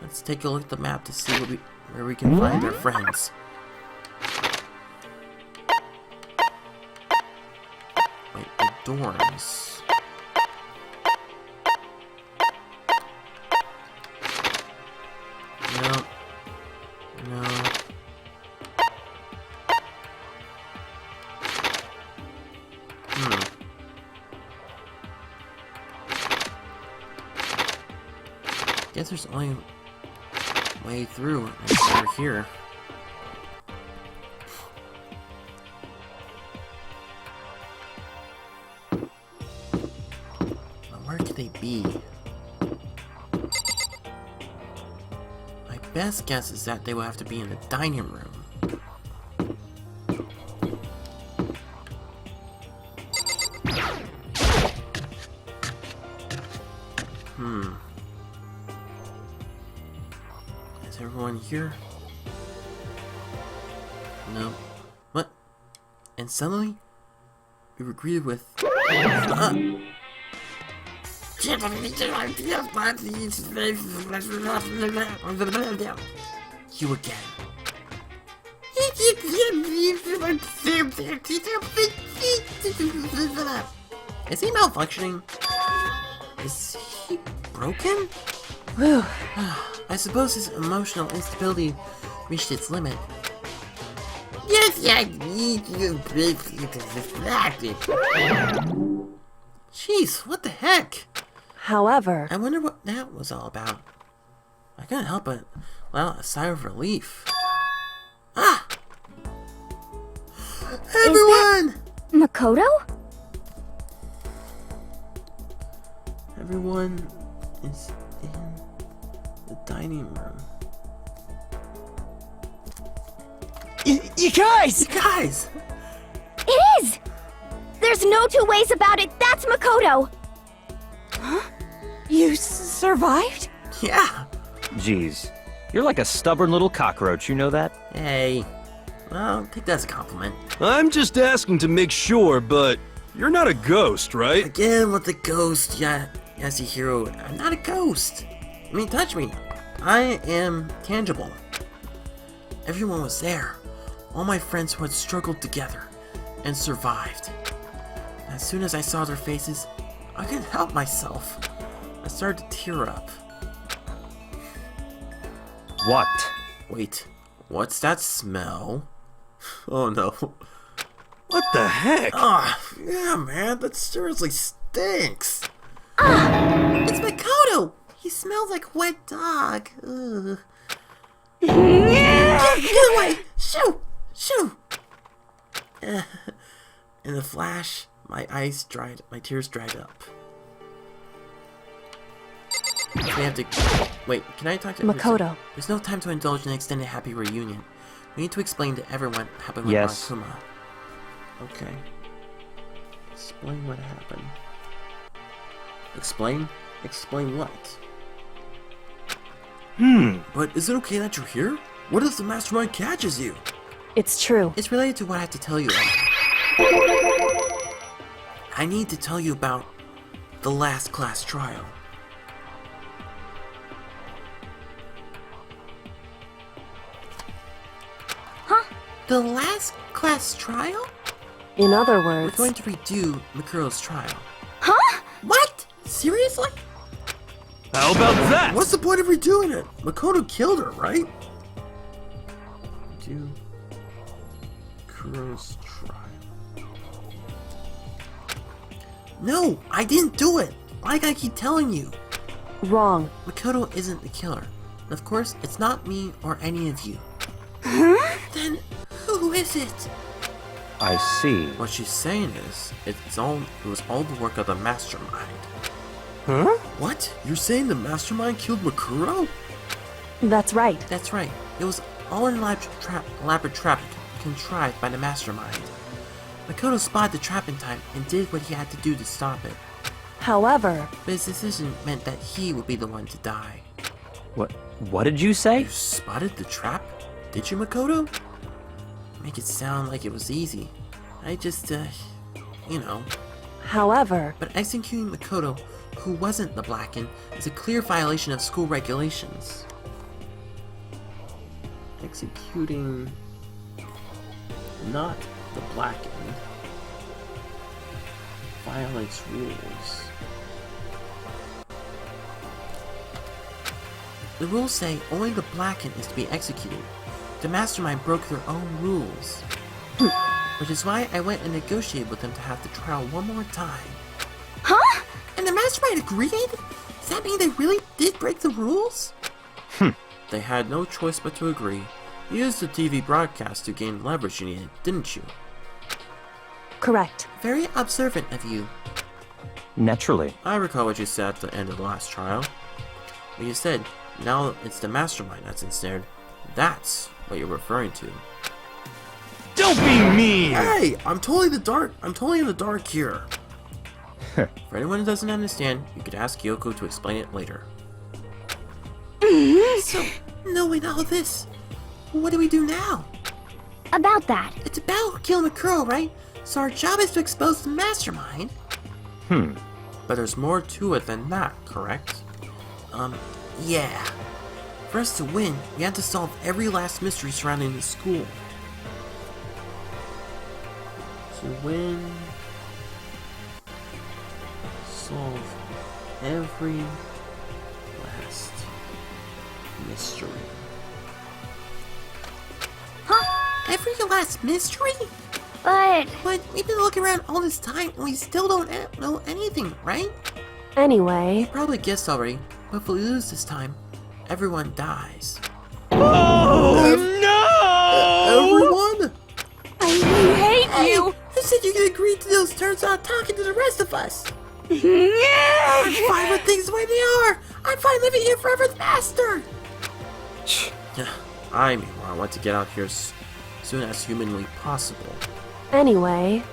Let's take a look at the map to see where we can find our friends. Wait, the dorms. No. No. Guess there's only way through, and it's over here. Now where could they be? My best guess is that they will have to be in the dining room. Is everyone here? No. What? And suddenly, we were greeted with... You again. Is he malfunctioning? Is he broken? Whew. I suppose his emotional instability reached its limit. Jeez, what the heck? However, I wonder what that was all about. I couldn't help but let out a sigh of relief. Ah! Everyone! Makoto? Everyone is in the dining room. You guys! You guys! It is! There's no two ways about it. That's Makoto. You survived? Yeah! Jeez, you're like a stubborn little cockroach, you know that? Hey. Well, take that as a compliment. I'm just asking to make sure, but you're not a ghost, right? Again with the ghost, yeah, Yasuhiro. I'm not a ghost. I mean, touch me. I am tangible. Everyone was there. All my friends who had struggled together and survived. As soon as I saw their faces, I couldn't help myself. I started to tear up. What? Wait, what's that smell? Oh no. What the heck? Ah, yeah, man, that seriously stinks. It's Makoto. He smells like wet dog. Ugh. Get away! Shoo! Shoo! In a flash, my tears dried up. We have to... Wait, can I talk to... Makoto. There's no time to indulge in an extended happy reunion. We need to explain to everyone what happened with Yes. Monokuma. Okay. Explain what happened. Explain? Explain what? But is it okay that you're here? What if the mastermind catches you? it's true. It's related to what I have to tell you. I need to tell you about the last class trial. Huh? The last class trial? In other We're words, going to redo Makoto's trial. Huh? What? Seriously? How about that? What's the point of redoing it? Makoto killed her, right? Do Kuro's trial. No, I didn't do it. Like I keep telling you. wrong. Makoto isn't the killer. And of course, it's not me or any of you. Then is it? I see. What she's saying is, it was all the work of the mastermind. Huh? What? You're saying the mastermind killed Makuro? That's right. That's right. It was all an elaborate trap contrived by the mastermind. Makoto spotted the trap in time and did what he had to do to stop it. However, But his decision meant that he would be the one to die. What did you say? You spotted the trap? Did you, Makoto? Make it sound like it was easy. I just, you know. however, But executing Makoto, who wasn't the Blacken, is a clear violation of school regulations. Executing not the Blacken violates rules. The rules say only the Blacken is to be executed. The mastermind broke their own rules. Which is why I went and negotiated with them to have the trial one more time. Huh? And the mastermind agreed? Does that mean they really did break the rules? They had no choice but to agree. You used the TV broadcast to gain leverage you needed, didn't you? correct. Very observant of you. Naturally. I recall what you said at the end of the last trial. When you said, now it's the mastermind that's ensnared. That's what you're referring to. Don't be mean! Hey, I'm totally in the dark here. For anyone who doesn't understand, you could ask Kyoko to explain it later. So, knowing all this, what do we do now? About that. It's about killing Makuro, right? So our job is to expose the mastermind? But there's more to it than that, correct? Yeah. For us to win, we have to solve every last mystery surrounding the school. To win, solve every last mystery. Huh? Every last mystery? But But we've been looking around all this time and we still don't know anything, right? Anyway, Probably guessed already, but if we lose this time, everyone dies. Oh Everyone? I hate you! Who said you could agree to those terms without talking to the rest of us? I'm fine with things the way they are. I'm fine living here forever as master. I meanwhile want to get out here as soon as humanly possible. Anyway,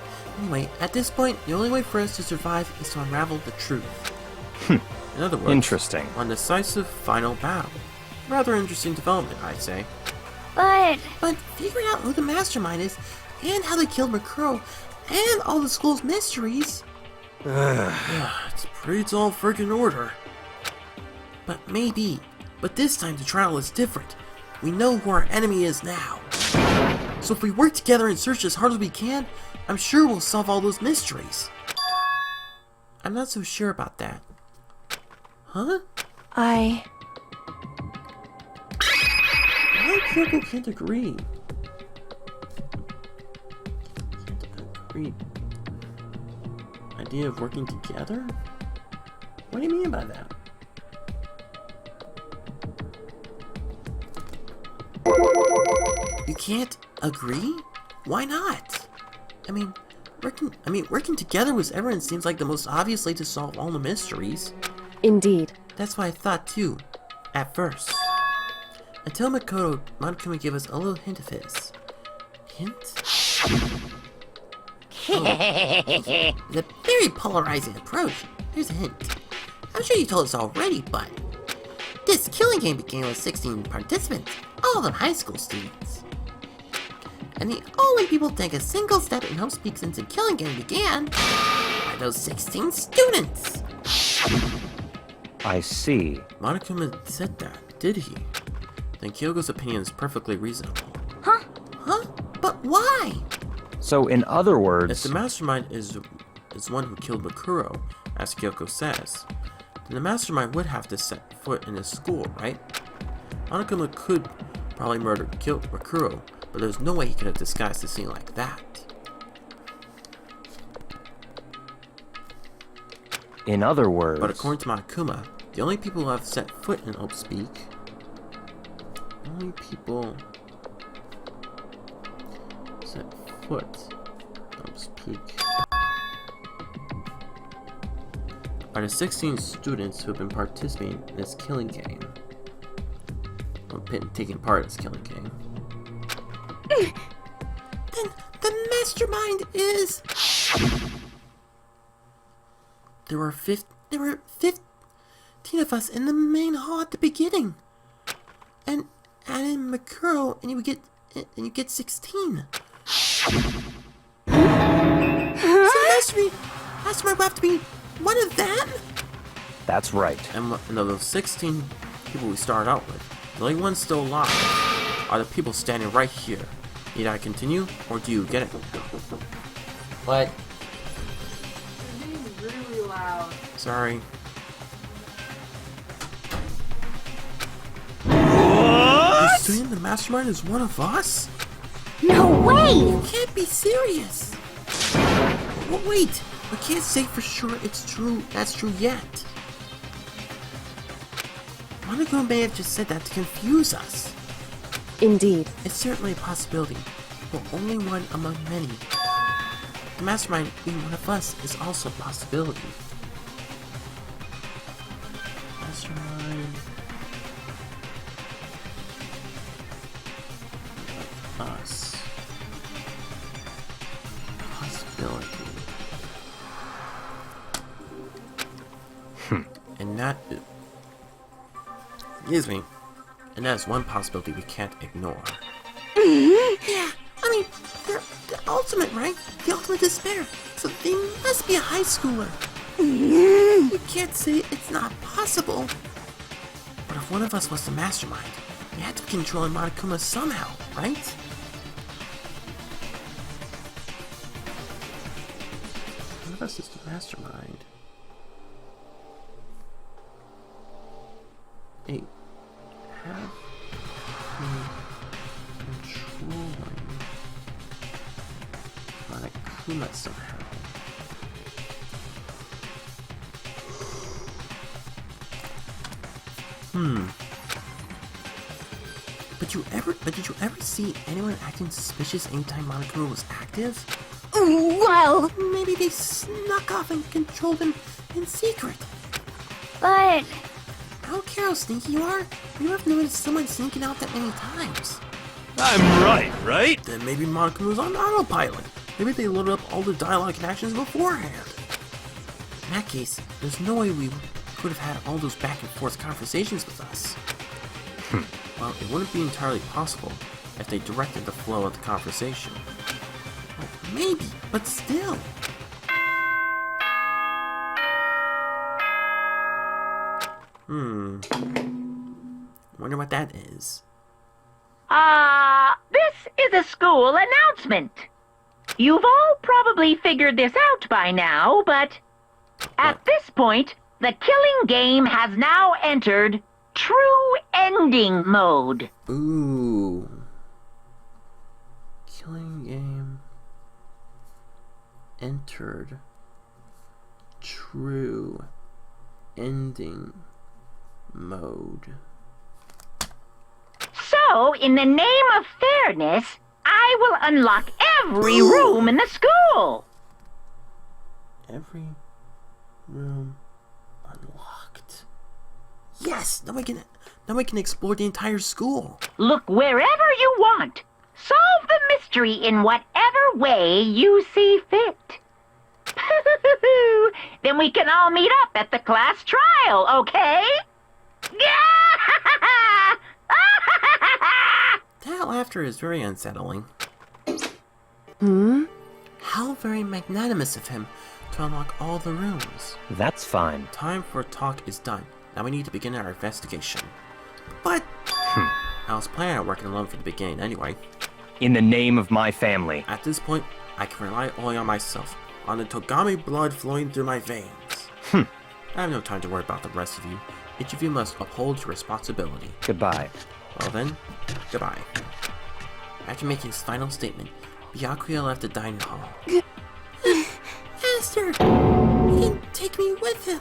At this point, the only way for us to survive is to unravel the truth. In other words, Interesting. one decisive final battle. Rather interesting development, I'd say. but But figuring out who the mastermind is, and how they killed Makuro, and all the school's mysteries... it's all freaking order. But this time the trial is different. We know who our enemy is now. So if we work together and search as hard as we can, I'm sure we'll solve all those mysteries. I'm not so sure about that. Huh? I Why Kyoko can't agree? Can't agree. Idea of working together? What do you mean by that? You can't agree? Why not? Working together with everyone seems like the most obvious way to solve all the mysteries. indeed. That's what I thought too, at first. Until Monokuma gave us a little hint of his. Hint? It's a very polarizing approach. Here's a hint. I'm sure you told us already, but this killing game began with 16 participants, all of them high school students. And the only people to take a single step in Hope Speak since the killing game began are those 16 students. I see. Monokuma said that, did he? Then Kyoko's opinion is perfectly reasonable. huh? Huh? But why? So, in other If words, the mastermind is one who killed Makuro, as Kyoko says, then the mastermind would have to set foot in his school, right? Monokuma could probably kill Makuro, but there's no way he could have disguised the scene like that. in other words, But according to Monokuma, the only people who have set foot in Hope Speak, foot. Let's peek. Are the 16 students who have been participating in this killing game? Or taking part in this killing game. Then the mastermind is... There were 15 of us in the main hall at the beginning. And add in Makoto and you get 16. So mastermind will have to be one of them? That's right. And of those 16 people we started out with, the only ones still alive are the people standing right here. Need I continue, or do you get it? What? You're being really loud. Sorry. What? You're saying the mastermind is one of us? No way! You can't be serious. Well, wait. We can't say for sure it's true. That's true yet. Monokuma may have just said that to confuse us. Indeed. It's certainly a possibility, but only one among many. The mastermind being one of us is also a possibility. Mastermind... of us. Possibility. And that... Excuse me. And that is one possibility we can't ignore. Yeah, I mean, they're the ultimate, right? The ultimate despair. So they must be a high schooler. You can't say it's not possible. But if one of us was the mastermind, we had to be controlling Monokuma somehow, right? One of us is the mastermind. Hey, have me controlling Monokuma somehow. But did you ever see anyone acting suspicious anytime Monokuma was active? Well, Maybe they snuck off and controlled him in secret. but... I don't care how sneaky you are. You have noticed someone sneaking out that many times. I'm right? Then maybe Monokuma was on autopilot. Maybe they loaded up all the dialogue and actions beforehand. In that case, there's no way we could have had all those back and forth conversations with us. Well, it wouldn't be entirely possible if they directed the flow of the conversation. Well, maybe, but still. Wonder what that is. This is a school announcement. You've all probably figured this out by now, but at this point, the killing game has now entered true ending mode. Ooh. Killing game entered true ending mode. So, in the name of fairness, I will unlock every room in the school. Every room unlocked. Yes! Now we can explore the entire school. Look wherever you want. Solve the mystery in whatever way you see fit. Then we can all meet up at the class trial, okay? That laughter is very unsettling. How very magnanimous of him to unlock all the rooms. That's fine. Time for talk is done. Now we need to begin our investigation. But I was planning on working alone from the beginning anyway. In the name of my family. At this point, I can rely only on myself, on the Togami blood flowing through my veins. I have no time to worry about the rest of you. Each of you must uphold your responsibility. Goodbye. Well then, goodbye. After making his final statement, Byakuya left the dining hall. Master, he can take me with him.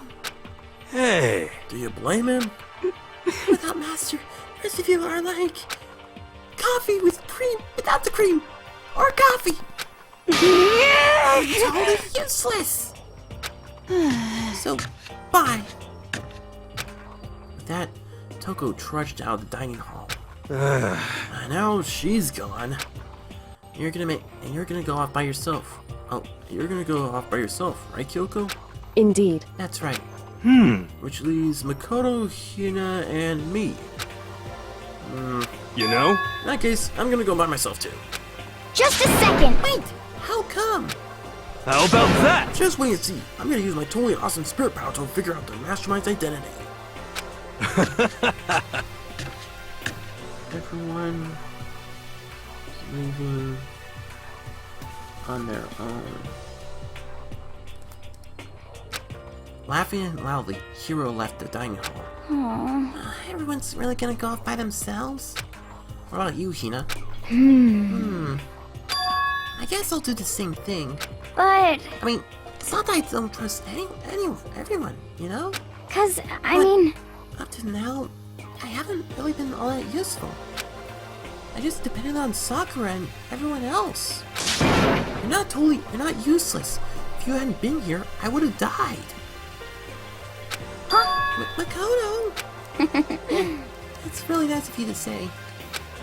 Hey, Do you blame him? Without Master, the rest of you are like coffee with cream without the cream, or coffee. Totally useless! So, bye! With that, Toko trudged out of the dining hall. Now she's gone. You're gonna go off by yourself. Oh, you're gonna go off by yourself, right, Kyoko? Indeed. That's right. Which leaves Makoto, Hina, and me. You know? In that case, I'm gonna go by myself too. Just a second. Wait, how come? How about that? Just wait and see. I'm gonna use my totally awesome spirit power to figure out the mastermind's identity. Everyone is leaving on their own. Laughing loudly, Hiro left the dining hall. Everyone's really gonna go off by themselves? What about you, Hina? I guess I'll do the same thing. But, I mean, it's not that I don't trust everyone, you know? I mean, Up to now, I haven't really been all that useful. I just depended on Sakura and everyone else. You're not useless. If you hadn't been here, I would have died. Makoto! That's really nice of you to say.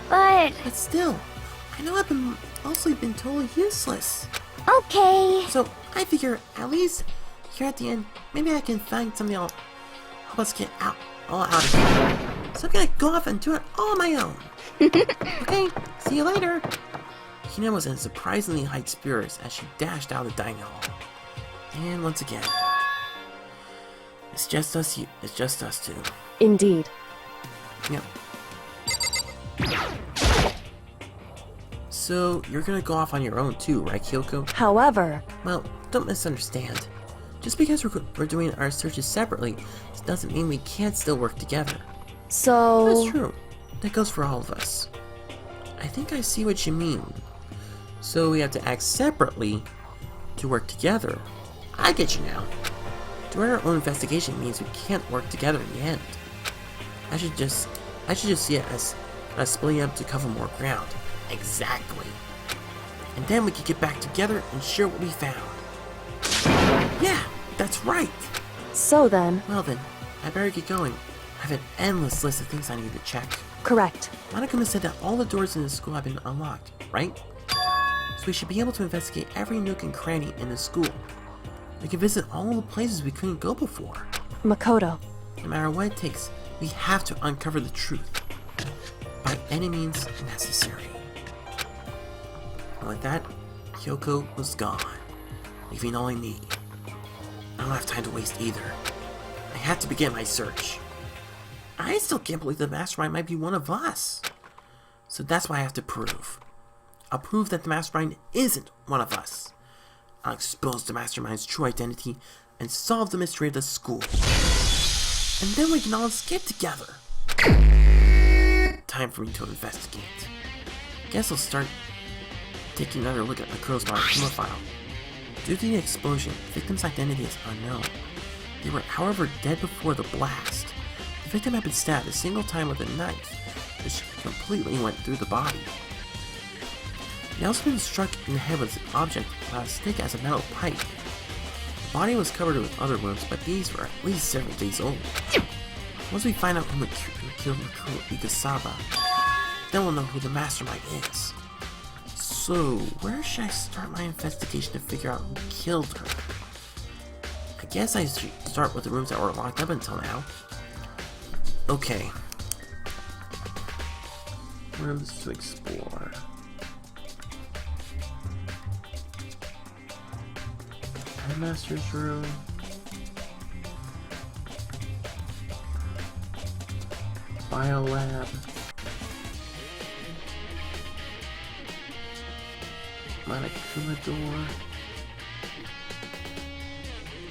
but, But still, I know I've mostly been totally useless. okay. So I figure at least here at the end, maybe I can find something that'll help us get all out of here. So I'm gonna go off and do it all on my own. Okay, see you later. Hina was in surprisingly high spirits as she dashed out of the dining hall. And once again, it's just us two. Indeed. Yep. So, you're gonna go off on your own too, right, Kyoko? However, Well, don't misunderstand. Just because we're doing our searches separately, doesn't mean we can't still work together. so... That's true. That goes for all of us. I think I see what you mean. So we have to act separately to work together. I get you now. Doing our own investigation means we can't work together in the end. I should just see it as us splitting up to cover more ground. Exactly. And then we could get back together and share what we found. Yeah, that's right. So then, Well then, I better get going. I have an endless list of things I need to check. correct. Monokuma said that all the doors in the school have been unlocked, right? So we should be able to investigate every nook and cranny in the school. We can visit all the places we couldn't go before. Makoto. No matter what it takes, we have to uncover the truth. By any means necessary. And with that, Kyoko was gone, leaving only me. I don't have time to waste either. I have to begin my search. I still can't believe the mastermind might be one of us. So that's what I have to prove. I'll prove that the mastermind isn't one of us. I'll expose the mastermind's true identity and solve the mystery of the school. And then we can all escape together. Time for me to investigate. Guess I'll start taking another look at Makoto's Monokuma file. Due to the explosion, the victim's identity is unknown. They were, however, dead before the blast. The victim had been stabbed a single time with a knife, which completely went through the body. He also been struck in the head with an object as thick as a metal pipe. The body was covered with other wounds, but these were at least several days old. Once we find out who killed Makoto Ikasawa, then we'll know who the mastermind is. So, where should I start my investigation to figure out who killed her? I guess I should start with the rooms that were locked up until now. Okay. Rooms to explore. Headmaster's room. Biolab. Monokuma door.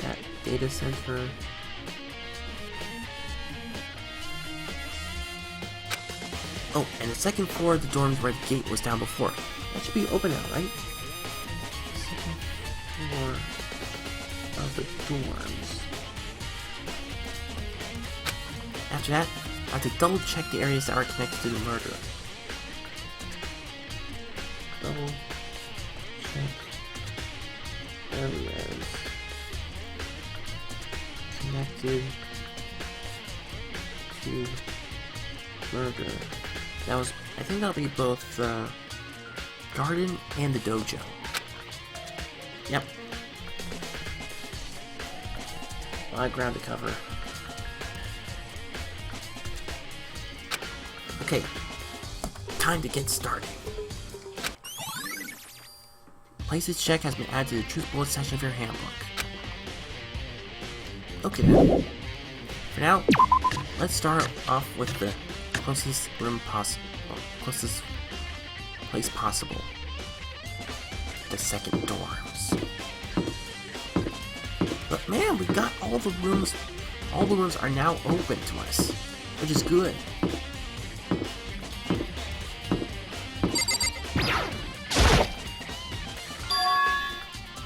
That data center. Oh, and the second floor of the dorms where the gate was down before. That should be open now, right? Second floor of the dorms. After that, I have to double check the areas that are connected to the murder. Double check connected to burger. That was, I think that'll be both the garden and the dojo. Yep. A lot of ground to cover. Okay, time to get started. Places check has been added to the truth bullet section of your handbook. Okay then. For now, let's start off with the closest room possible. Closest place possible. The second dorms. But man, we got all the rooms. All the rooms are now open to us, which is good.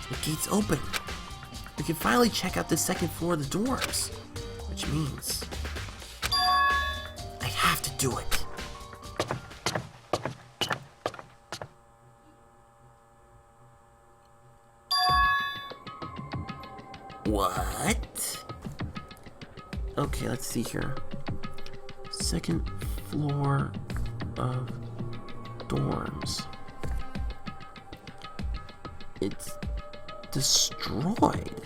The gate's open. We can finally check out the second floor of the dorms, which means I have to do it. What? Okay, let's see here. Second floor of dorms. It's destroyed.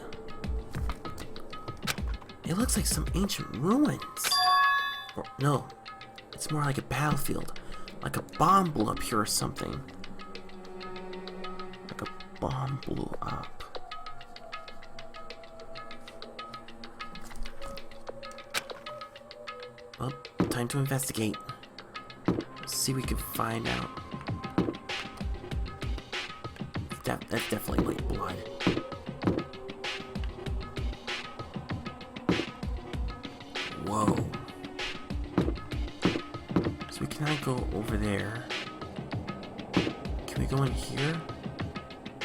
It looks like some ancient ruins. Or no, it's more like a battlefield. Like a bomb blew up here or something. Like a bomb blew up. Well, time to investigate. Let's see if we can find out. That's definitely like blood. Whoa. So we cannot go over there. Can we go in here?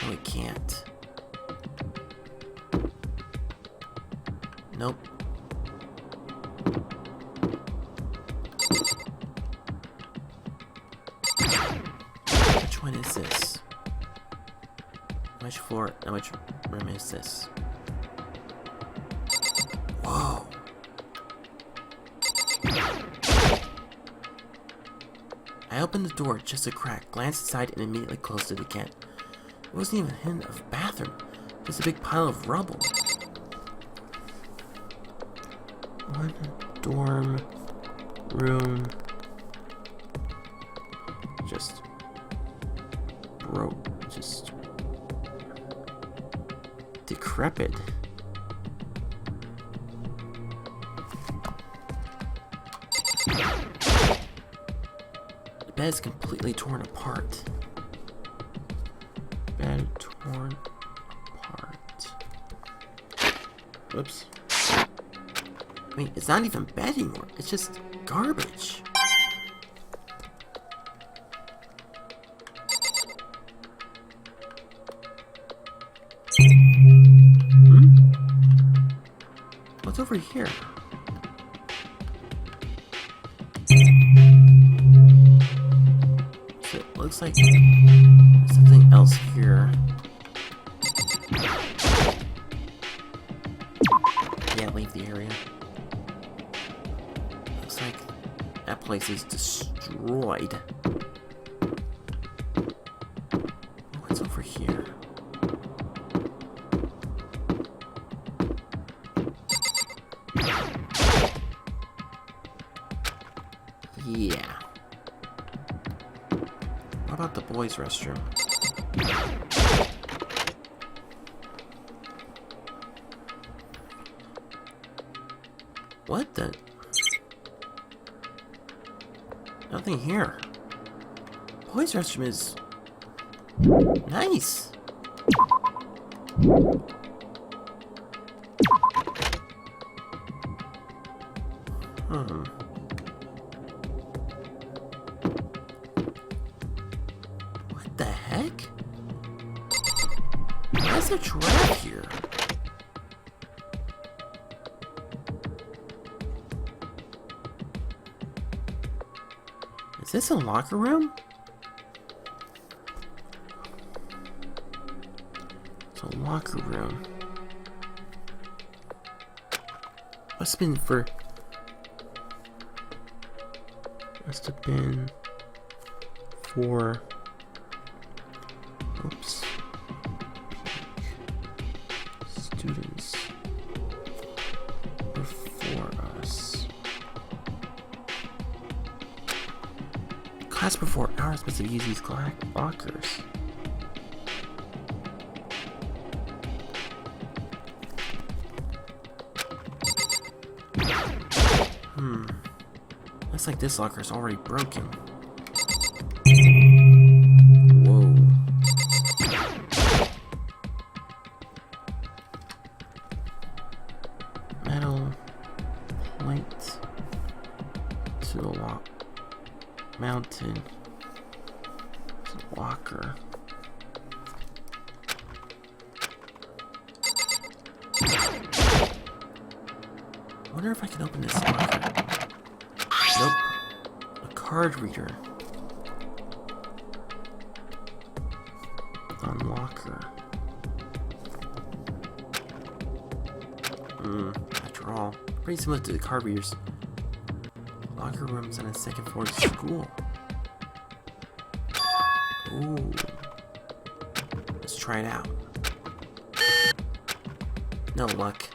No, we can't. Nope. Which one is this? Which floor, which room is this? Whoa. I opened the door just a crack, glanced inside, and immediately closed it again. There wasn't even a hint of a bathroom, just a big pile of rubble. One dorm room just broke, just decrepit. The bed is completely torn apart. Bed torn apart. Whoops. I mean, it's not even bed anymore. It's just garbage. What's over here? So it looks like there's something else here. Yeah, leave the area. Looks like that place is destroyed. What's over here? Yeah. What about the boys' restroom? What the? Nothing here. Boys' restroom is nice. What the heck? Why is there a trap here? Is this a locker room? It's a locker room. Must have been for... Must have been for... Oops. Students before us. Class before ours must have used these lockers. Looks like this locker is already broken. Whoa. Metal plate to the lock. Mounted to the locker. I wonder if I can open this locker. Nope. A card reader. On locker. After all, pretty similar to the card readers. Locker rooms on a second floor school. Ooh. Let's try it out. No luck.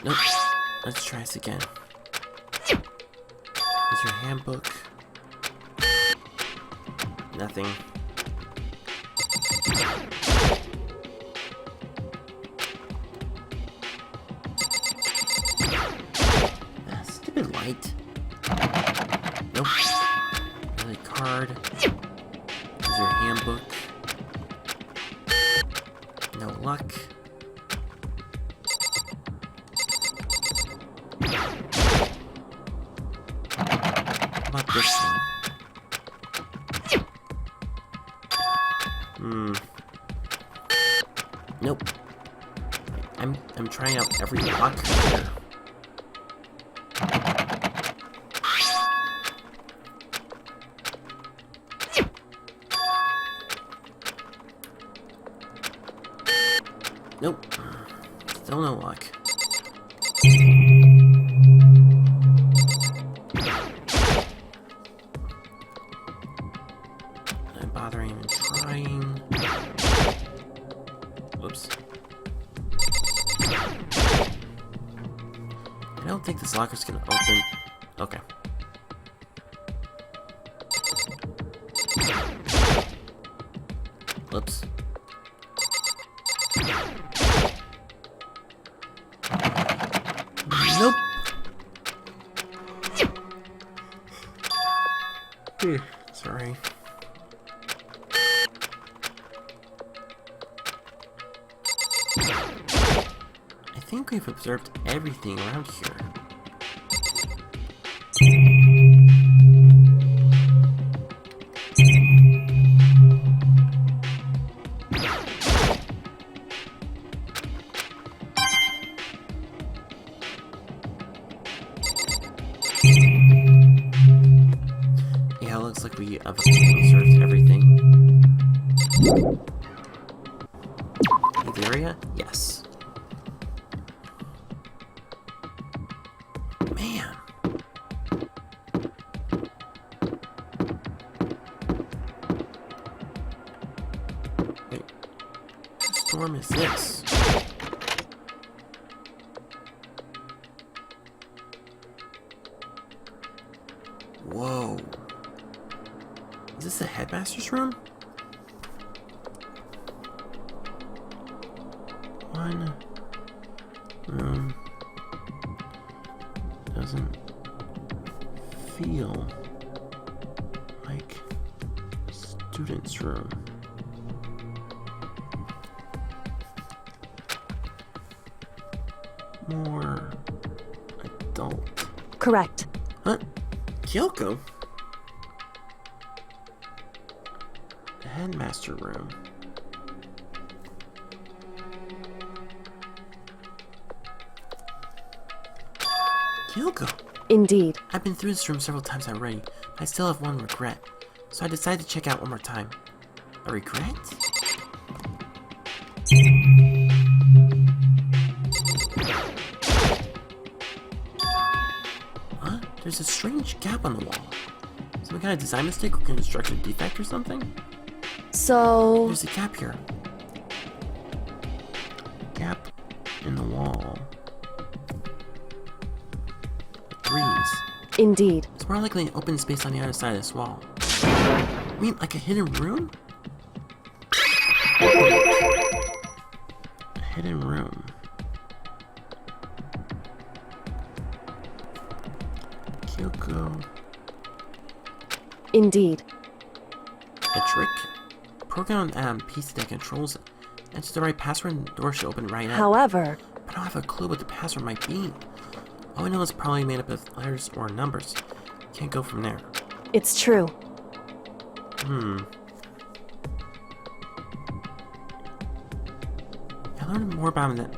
Nope. Let's try this again. Here's your handbook. Nothing. Stupid light. Nope. Another card. Here's your handbook. No luck. How about this one? Nope. I'm trying out every locker here. Nope. Still no luck. Not bothering even trying. Oops. I don't think this locker's gonna open. Okay. Whoops. Nope. Sorry. I think we've observed everything around here. Yeah, it looks like we have observed everything. The area? Yes. Man. Wait. What storm is this? Whoa. Is this the headmaster's room? One room doesn't feel like a student's room. More adult. Correct. Huh? Kyoko? The headmaster room. Kyoko, Indeed. I've been through this room several times already, but I still have one regret. So I decided to check out one more time. A regret? What? There's a strange gap on the wall. Some kind of design mistake or construction defect or something? So... There's a gap here. Gap in the wall. Threes. Indeed. It's more likely an open space on the other side of this wall. I mean, like a hidden room? A hidden room. Kyoko. Indeed. A trick? Program piece that controls it. Enter the right password and the door should open right up. However... But I don't have a clue what the password might be. All I know is probably made up of letters or numbers. Can't go from there. It's true. I learned more about him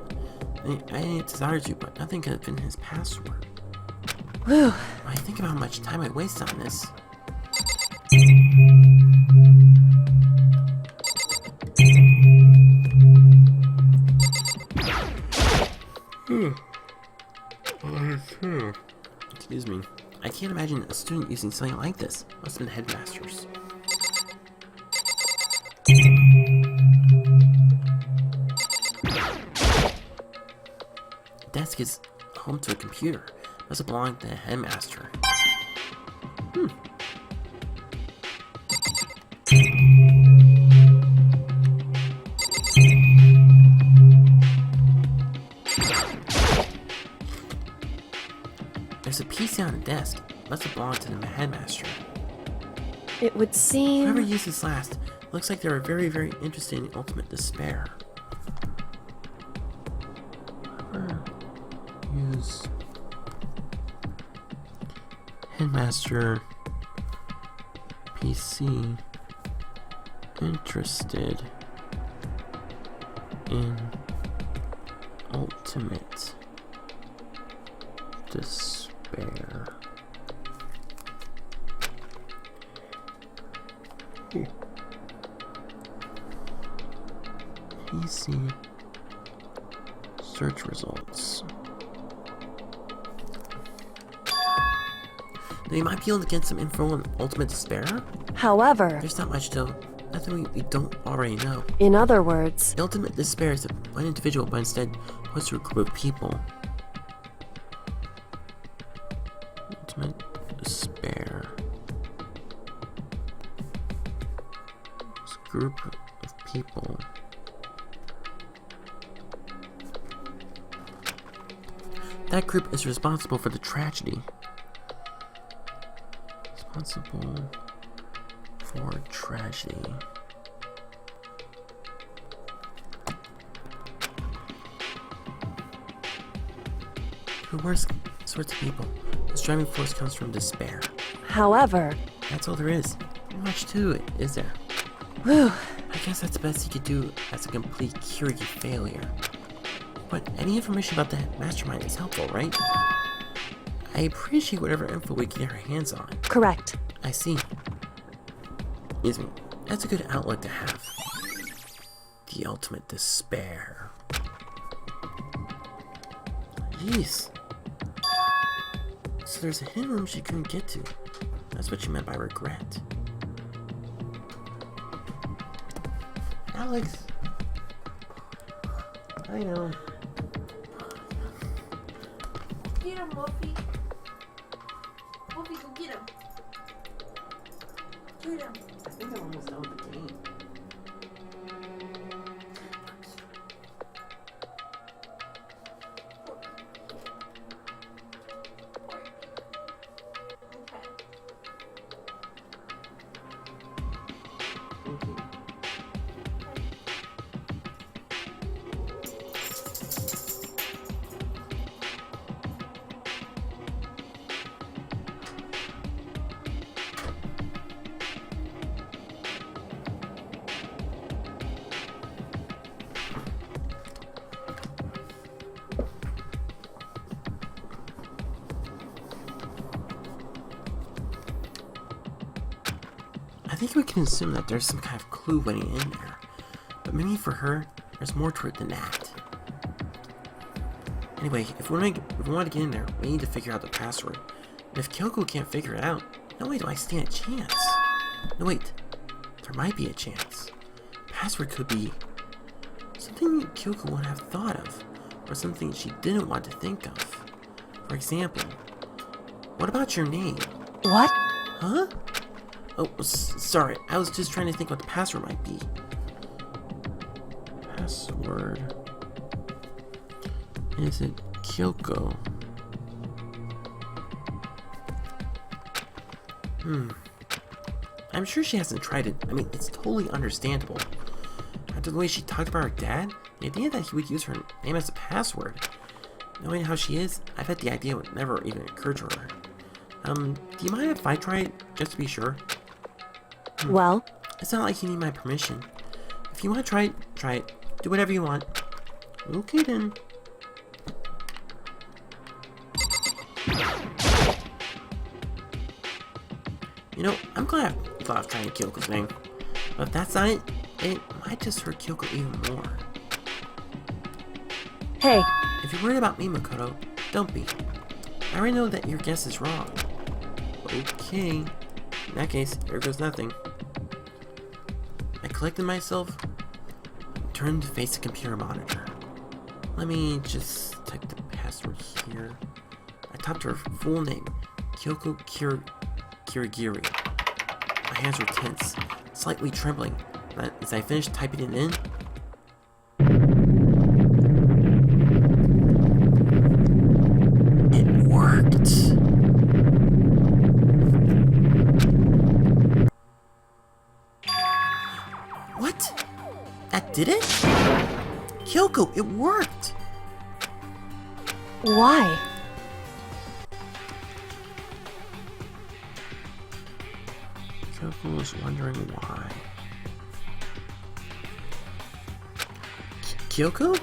than I desired to, but nothing could have been his password. Whew. When I think about how much time I waste on this. Excuse me. I can't imagine a student using something like this. Must have been headmasters. Desk is home to a computer. Must have belonged to the headmaster. There's a PC on the desk. Must have belonged to the headmaster. It would seem... Whoever used this last, looks like they were very, very interested in ultimate despair. Whoever used headmaster PC interested in ultimate despair. PC search results. Now you might be able to get some info on ultimate despair. However... There's not much though. Nothing we don't already know. In other words... The ultimate despair is one individual, but instead points to a group of people. Ultimate despair. It's a group of people. That group is responsible for the tragedy. Responsible for tragedy. The worst sorts of people. This driving force comes from despair. However... That's all there is. Not much to it, is there? Whew. I guess that's the best you could do as a complete Kyurgi failure. But any information about the mastermind is helpful, right? I appreciate whatever info we can get our hands on. Correct. I see. Excuse me. That's a good outlook to have. The ultimate despair. Jeez. So there's a hidden room she couldn't get to. That's what she meant by regret. Alex. I know. Get him, Wolfie. Wolfie, go get him. Get him. I think I'm almost done with the game. think we can assume that there's some kind of clue waiting in there. But maybe for her, there's more to it than that. Anyway, if we want to get in there, we need to figure out the password. And if Kyoko can't figure it out, no way do I stand a chance. No wait, there might be a chance. Password could be something Kyoko would have thought of, or something she didn't want to think of. For example, what about your name? What? Huh? Oh, sorry, I was just trying to think what the password might be. Password. Is it Kyoko? I'm sure she hasn't tried it. I mean, it's totally understandable. After the way she talked about her dad, the idea that he would use her name as a password. Knowing how she is, I bet the idea would never even occur to her. Do you mind if I try it, just to be sure? Well? It's not like you need my permission. If you want to try it, try it. Do whatever you want. Okay then. You know, I'm glad I thought of trying Kyoko's name. But if that's not it, it might just hurt Kyoko even more. Hey. If you're worried about me, Makoto, don't be. I already know that your guess is wrong. Okay. In that case, here goes nothing. I collected myself and turned to face the computer monitor. Let me just type the password here. I typed her full name, Kyoko Kirigiri. My hands were tense, slightly trembling. As I finished typing it in, it worked. What? That did it? Kyoko, it worked! Why? Kyoko was wondering why. Kyoko?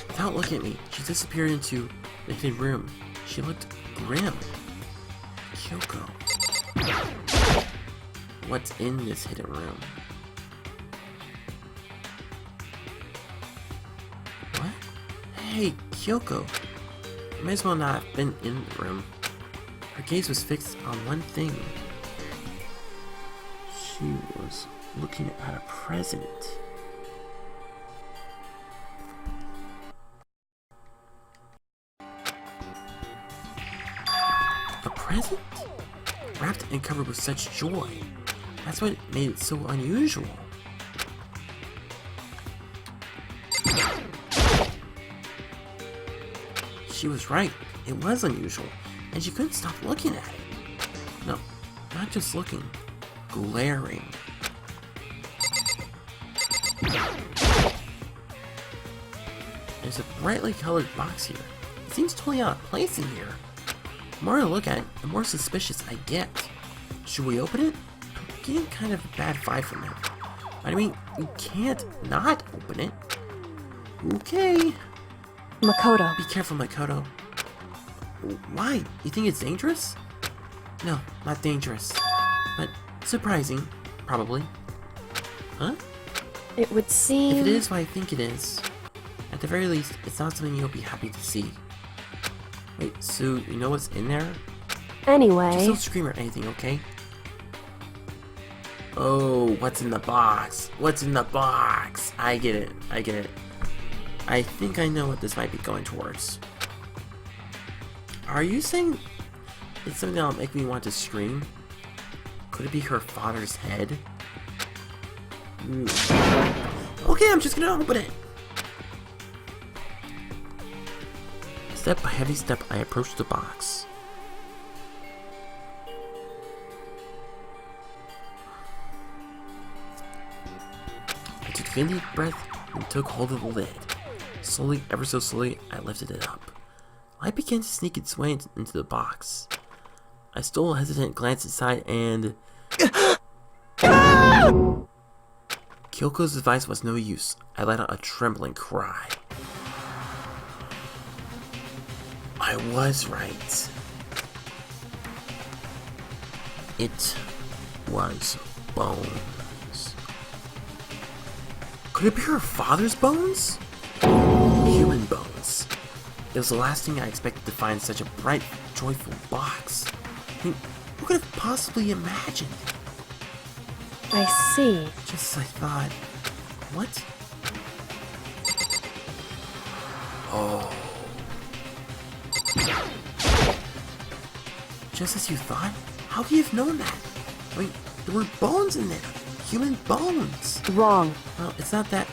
Without looking at me, she disappeared into the hidden room. She looked grim. Kyoko. What's in this hidden room? What? Hey, Kyoko. You might as well not have been in the room. Her gaze was fixed on one thing. She was looking at a present. A present? Wrapped and covered with such joy. That's what made it so unusual. She was right. It was unusual. And she couldn't stop looking at it. No, not just looking. Glaring. There's a brightly colored box here. It seems totally out of place in here. The more I look at it, the more suspicious I get. Should we open it? I'm getting kind of a bad vibe from it. But I mean, we can't not open it. Okay. Makoto. Be careful, Makoto. Why? You think it's dangerous? No, not dangerous. But surprising, probably. Huh? It would seem... If it is what I think it is, at the very least, it's not something you'll be happy to see. Wait, so you know what's in there? Anyway... Just don't scream or anything, okay? Oh, what's in the box? What's in the box? I get it. I get it. I think I know what this might be going towards. Are you saying it's something that'll make me want to scream? Could it be her father's head? Ooh. Okay, I'm just gonna open it! Step by heavy step, I approached the box. I took a deep breath and took hold of the lid. Slowly, ever so slowly, I lifted it up. Light began to sneak its way into the box. I stole a hesitant glance inside and... Kyoko's advice was no use. I let out a trembling cry. I was right. It was bones. Could it be her father's bones? Human bones. It was the last thing I expected to find in such a bright, joyful box. I mean, who could have possibly imagined? I see. Just as I thought. What? Oh. Just as you thought? How could you have known that? I mean, there were bones in there. Human bones. Wrong. Well, it's not that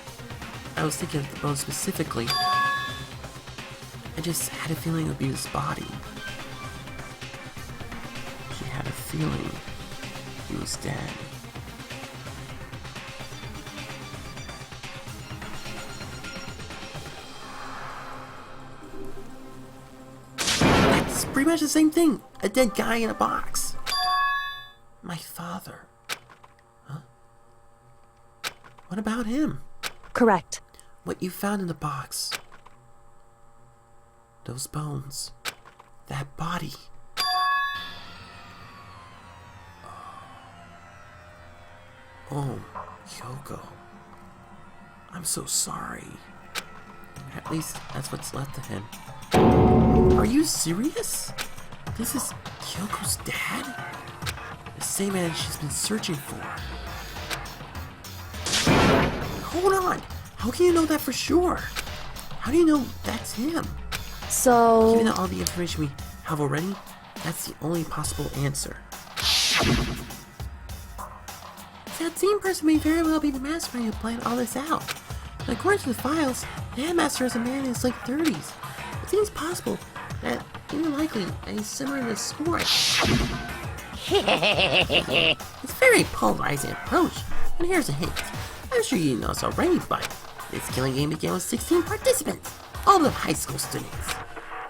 I was thinking of the bones specifically. I just had a feeling it would be his body. She had a feeling he was dead. That's pretty much the same thing. A dead guy in a box. My father. Huh? What about him? Correct. What you found in the box. Those bones. That body. Oh, Kyoko. I'm so sorry. At least that's what's left of him. Are you serious? This is Kyoko's dad? The same man she's been searching for. Hold on! How can you know that for sure? How do you know that's him? So... Given all the information we have already, that's the only possible answer. That same person may very well be the mastermind who planned all this out. And according to the files, the headmaster is a man in his late 30s. It seems possible that, even likely, that he's similar in his scoring. It's a very polarizing approach, and here's a hint. I'm sure you know this already, but this killing game began with 16 participants, all of them high school students.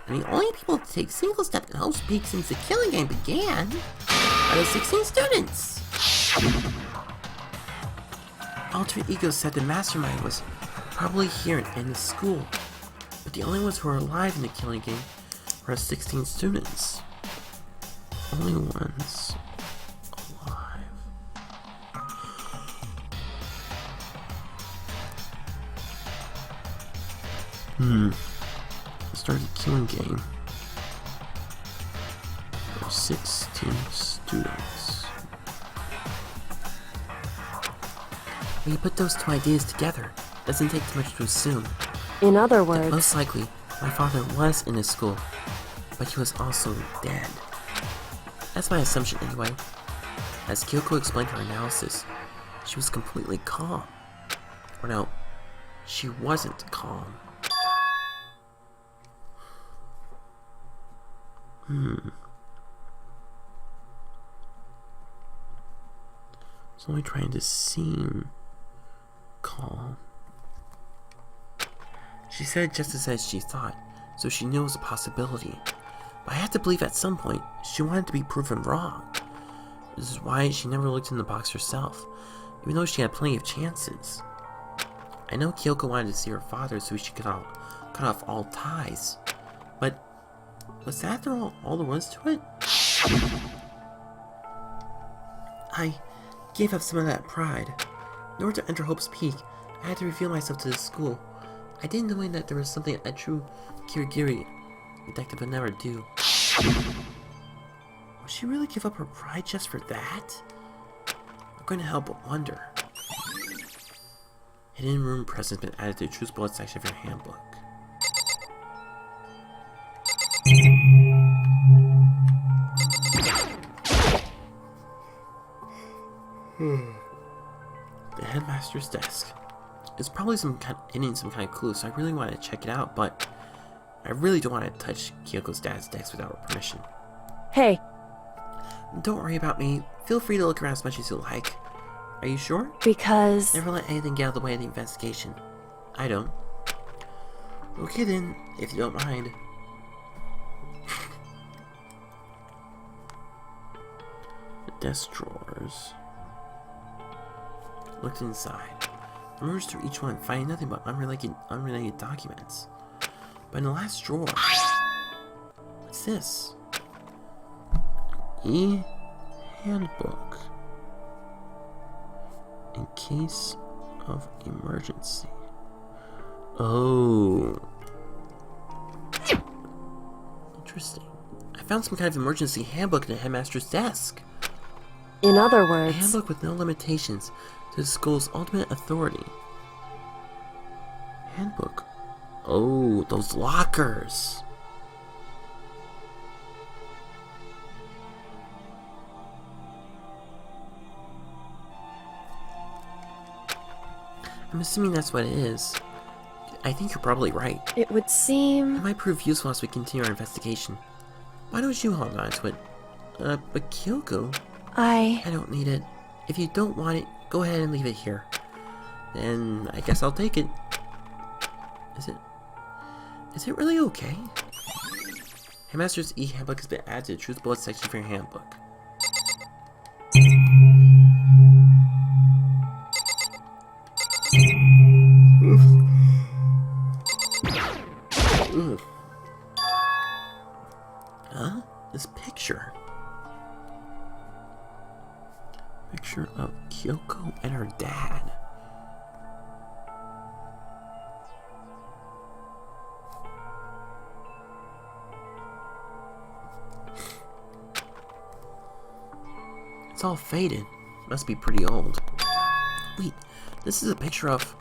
And the only people to take single step in Hope's Peak since the killing game began are the 16 students. Alter Ego said the mastermind was probably here in the school, but the only ones who were alive in the killing game were 16 students. Only ones alive. Started the killing game. There were 16 students. When you put those two ideas together, it doesn't take too much to assume. In other that words... most likely, my father was in the school, but he was also dead. That's my assumption anyway. As Kyoko explained her analysis, she was completely calm. Or no, she wasn't calm. It's only trying to seem calm. She said just as she thought, so she knew it was a possibility. But I have to believe at some point, she wanted to be proven wrong. This is why she never looked in the box herself, even though she had plenty of chances. I know Kyoko wanted to see her father so she could cut off all ties, but was that all there was to it? I gave up some of that pride. In order to enter Hope's Peak, I had to reveal myself to the school. I didn't know that there was something a true Kirigiri detective would never do. Would she really give up her pride just for that? I'm going to help but wonder. Hidden room presence been added to the Choose Bullet section of your handbook. The headmaster's desk. It's probably some kind of clue, so I really want to check it out, but I really don't want to touch Kyoko's dad's desk without her permission. Hey. Don't worry about me. Feel free to look around as much as you like. Are you sure? Because... Never let anything get out of the way of the investigation. I don't. Okay then, if you don't mind. The desk drawers. Looked inside. I rummaged through each one, finding nothing but unrelated documents. But in the last drawer... What's this? E-handbook. in case of emergency. Oh. Interesting. I found some kind of emergency handbook in the headmaster's desk. In other A words, handbook with no limitations to the school's ultimate authority. Handbook. Oh, those lockers. I'm assuming that's what it is. I think you're probably right. it would seem... It might prove useful as we continue our investigation. Why don't you hold on to it? But Kyoko, I don't need it. If you don't want it, go ahead and leave it here. Then I guess I'll take it. Is it really okay? Headmaster's e-handbook has been added to the Truth Bullet section for your handbook. Ugh. Huh? This picture. Picture of Kyoko and her dad. It's all faded. Must be pretty old. Wait, this is a picture of...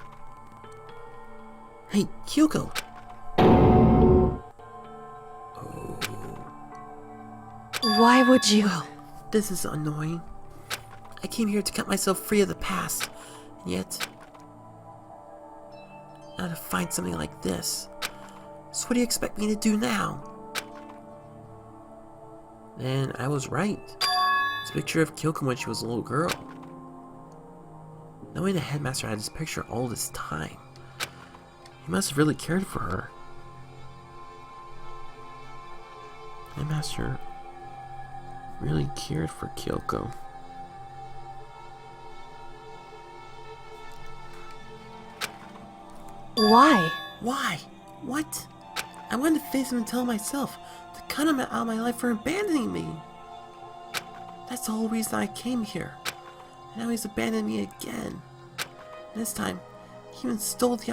Hey, Kyoko! Why would you? Well, this is annoying. I came here to cut myself free of the past, and yet... now to find something like this. So what do you expect me to do now? Then I was right. It's a picture of Kyoko when she was a little girl. Knowing the headmaster had this picture all this time, he must have really cared for her. Headmaster really cared for Kyoko. Why? Why? What? I wanted to face him and tell him myself, to cut him out of my life for abandoning me. That's the whole reason I came here. And now he's abandoned me again. And this time, he even stole the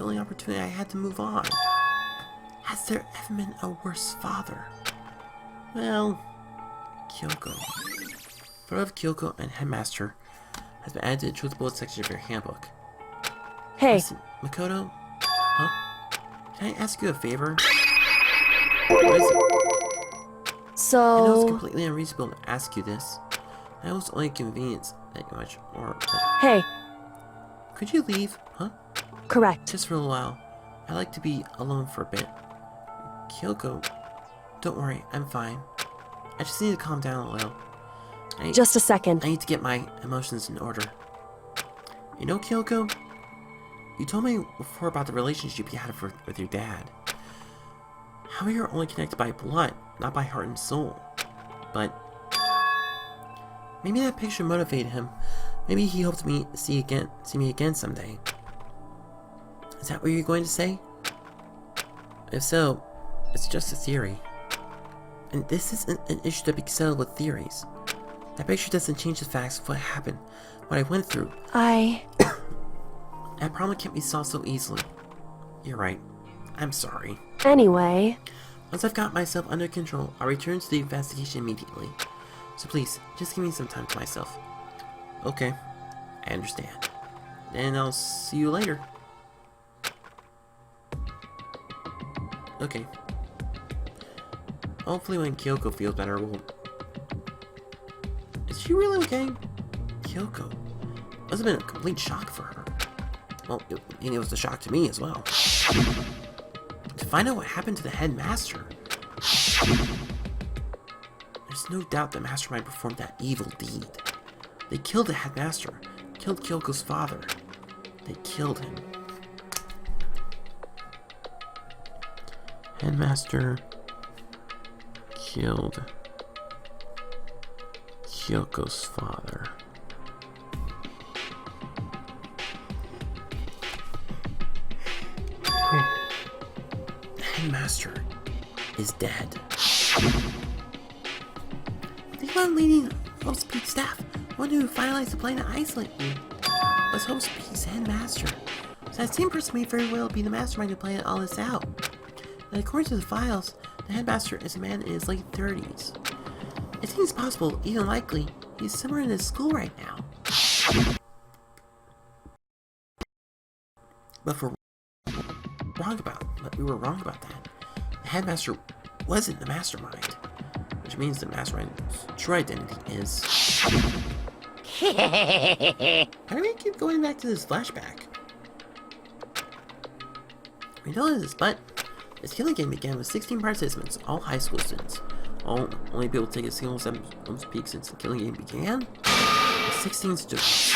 only opportunity I had to move on. Has there ever been a worse father? Well, Kyoko. Photo of Kyoko and Headmaster has been added to the Truth Bullet section of your handbook. Hey. Listen, Makoto? Huh? Can I ask you a favor? What is it? I know it's So... completely unreasonable to ask you this. I know it's only a convenience that much more, but... Hey. Could you leave? Huh? Correct. Just for a while. I'd like to be alone for a bit. Kyoko, don't worry, I'm fine. I just need to calm down a little. Just a second. I need to get my emotions in order. You know, Kyoko, you told me before about the relationship you had with your dad. How you're only connected by blood, not by heart and soul. But maybe that picture motivated him. Maybe he hoped to see me again someday. Is that what you're going to say? If so, it's just a theory. And this isn't an issue to be settled with theories. That picture doesn't change the facts of what happened, what I went through. That problem can't be solved so easily. You're right. I'm sorry. Anyway... Once I've got myself under control, I'll return to the investigation immediately. So please, just give me some time to myself. Okay, I understand. Then I'll see you later. Okay. Hopefully when Kyoko feels better, we'll... Is she really okay? Kyoko. Must have been a complete shock for her. Well, it was a shock to me as well. To find out what happened to the headmaster. There's no doubt the mastermind performed that evil deed. They killed the headmaster, killed Kyoko's father. They killed him. Headmaster killed Kyoko's father. The headmaster is dead. The one leading full-speed staff wanted to finalize the plan to isolate me. was Hope's headmaster. So that same person may very well be the mastermind who planned all this out. And according to the files, the headmaster is a man in his late 30s. It seems possible, even likely, he's somewhere in his school right now. But we were wrong about that. The headmaster wasn't the mastermind, which means the mastermind's true identity is. Why do we keep going back to this flashback? We know this, but this killing game began with 16 participants, all high school students. Only people to take a single peek since the killing game began? 16 students.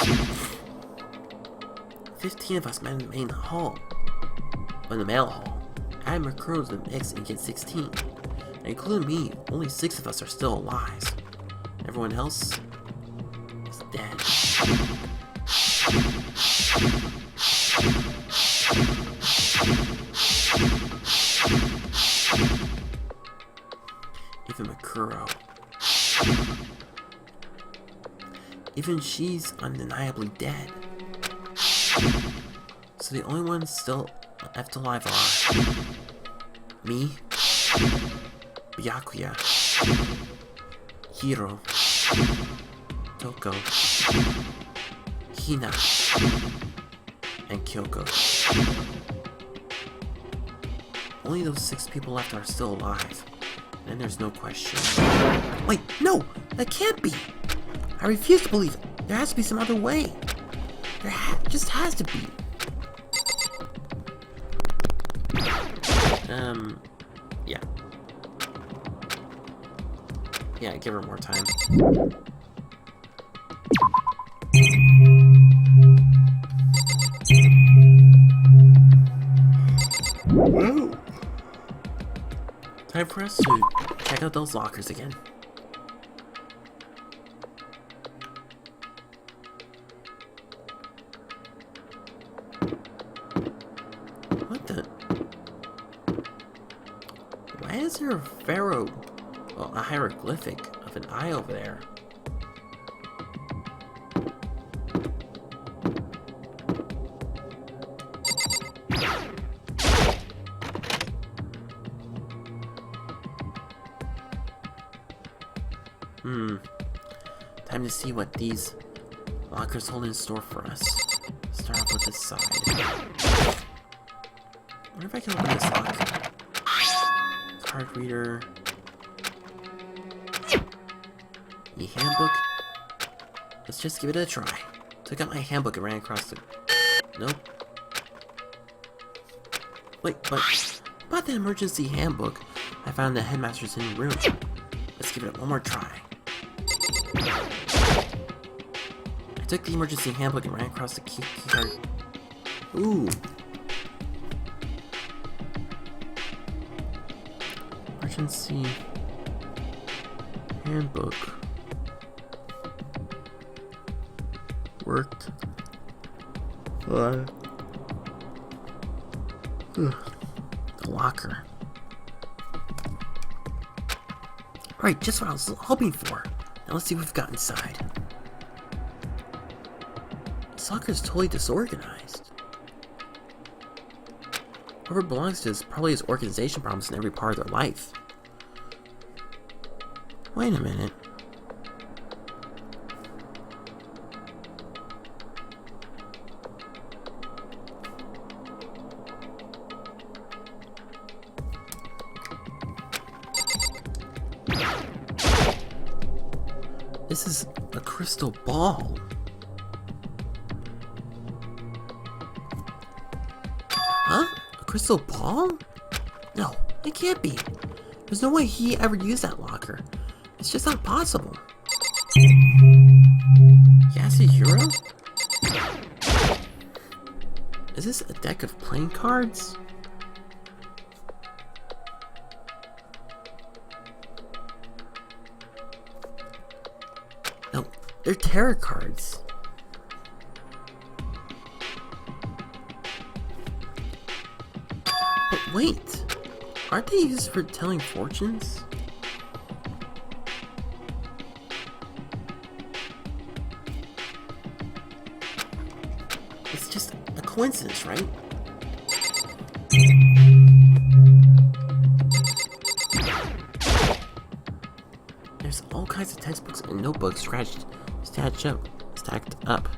15 of us met in the main hall. In the male hall. Add Makoto to the mix and get 16. And including me, only 6 of us are still alive. Everyone else is dead. Even Makoto. Even she's undeniably dead. So the only ones still left alive are me, Byakuya, Hiro, Toko, Hina, and Kyoko. Only those 6 people left are still alive. And there's no question. Wait, no! That can't be! I refuse to believe it. There has to be some other way. There just has to be. Yeah. Yeah, give her more time. Whoa. Time for us to check out those lockers again. What the? Why is there a a hieroglyphic of an eye over there? Time to see what these lockers hold in store for us. Start off with this side. I wonder if I can open this lock. Card reader. The handbook. Let's just give it a try. Took out my handbook and ran across the... Nope. Wait, but about the emergency handbook I found in the headmaster's hidden room. Let's give it one more try. I took the emergency handbook and ran across the key card. Ooh. Emergency handbook. Worked. The locker. Right, just what I was hoping for. Now let's see what we've got inside. This locker is totally disorganized. Whoever it belongs to probably has organization problems in every part of their life. Wait a minute. This is a crystal ball. Huh? A crystal ball? No, it can't be. There's no way he ever used that locker. It's just not possible. Yasuhiro? Is this a deck of playing cards? No, they're tarot cards. But wait, aren't they used for telling fortunes? coincidence, right? There's all kinds of textbooks and notebooks stacked up.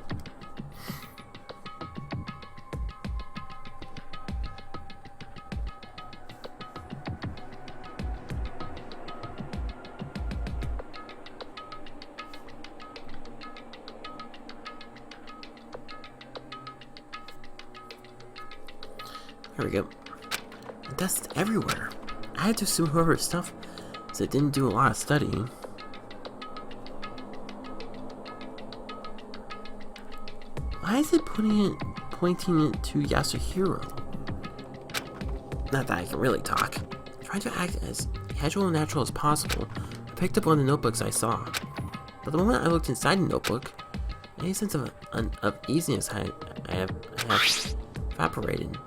There we go. Dust everywhere. I had to assume whoever's stuff so it didn't do a lot of studying. Why is it pointing it to Yasuhiro? Not that I can really talk. Trying to act as casual and natural as possible, I picked up one of the notebooks I saw. But the moment I looked inside the notebook, any sense of easiness I have evaporated.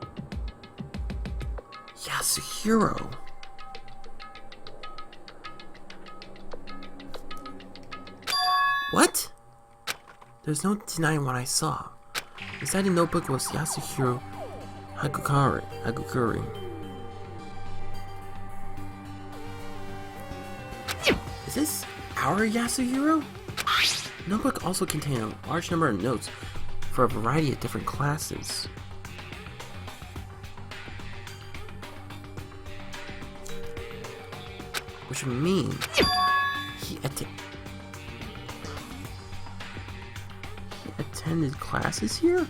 Yasuhiro. What? There's no denying what I saw. Inside the notebook was Yasuhiro Hagukuri. Is this our Yasuhiro? The notebook also contained a large number of notes for a variety of different classes. Which would mean he attended classes here?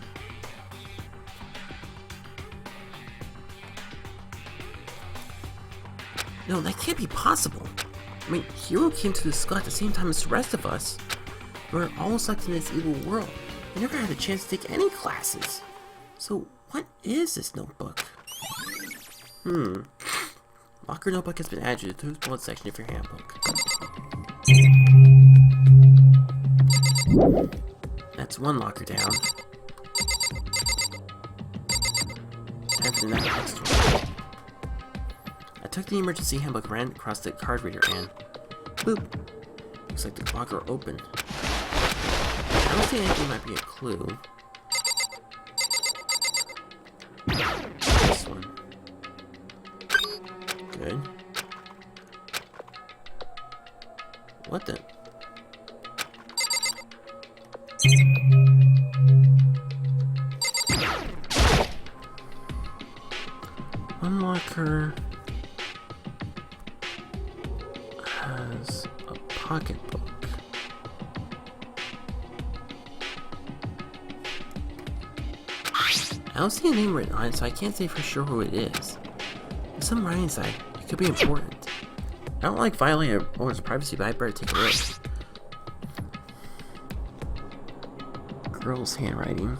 No, that can't be possible. I mean, Hiro came to the school at the same time as the rest of us. We're all stuck in this evil world. We never had a chance to take any classes. So, what is this notebook? Locker notebook has been added to the bullet section of your handbook. That's one locker down. Time for the next one. I took the emergency handbook, ran across the card reader, and boop! Looks like the locker opened. I don't think anything might be a clue. This one. Good. What the? One locker has a pocketbook. I don't see a name written on it, so I can't say for sure who it is. There's some writing inside. It could be important. I don't like violating a woman's privacy, but I better take a risk. Girl's handwriting.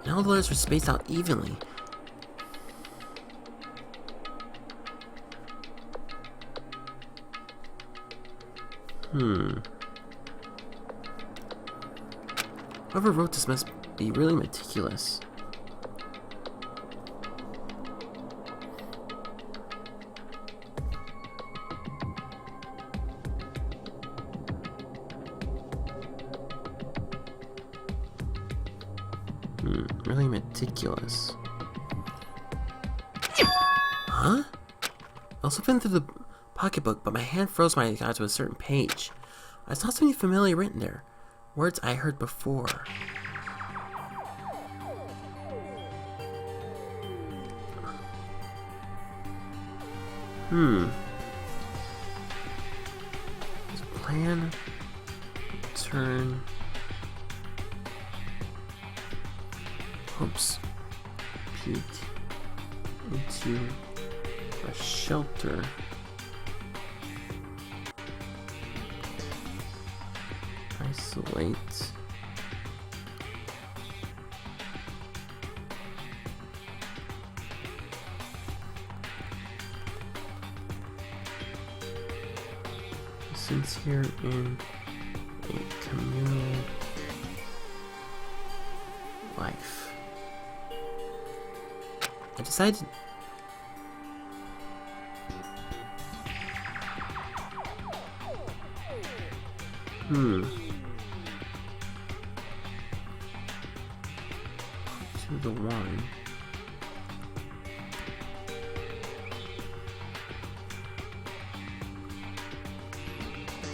And all the letters are spaced out evenly. Whoever wrote this must be really meticulous. Really meticulous. Huh? I was flipping through the pocketbook, but my hand froze when I got to a certain page. I saw something familiar written there. Words I heard before. There's a plan. Turn. Hopes. Peek into a shelter. Isolate. Since here in a communal life, I decided To the 1.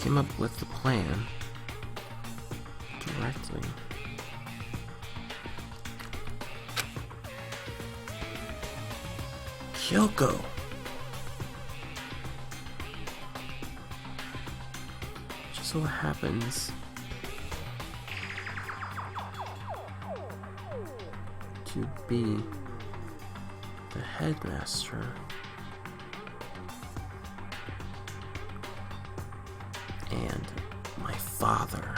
Came up with the plan directly. Kyoko. Just so happens to be the headmaster and my father.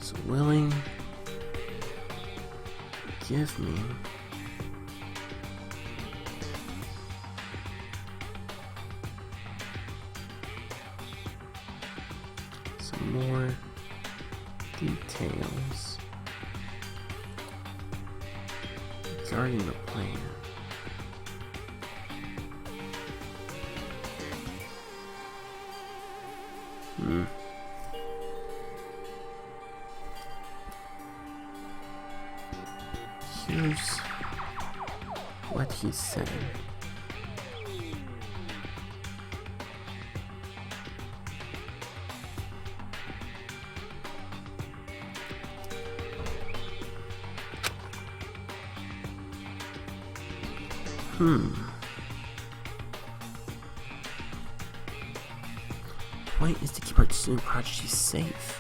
So willing to give me some more details regarding the plan. Here's what he said. Point is to keep our student prodigy safe.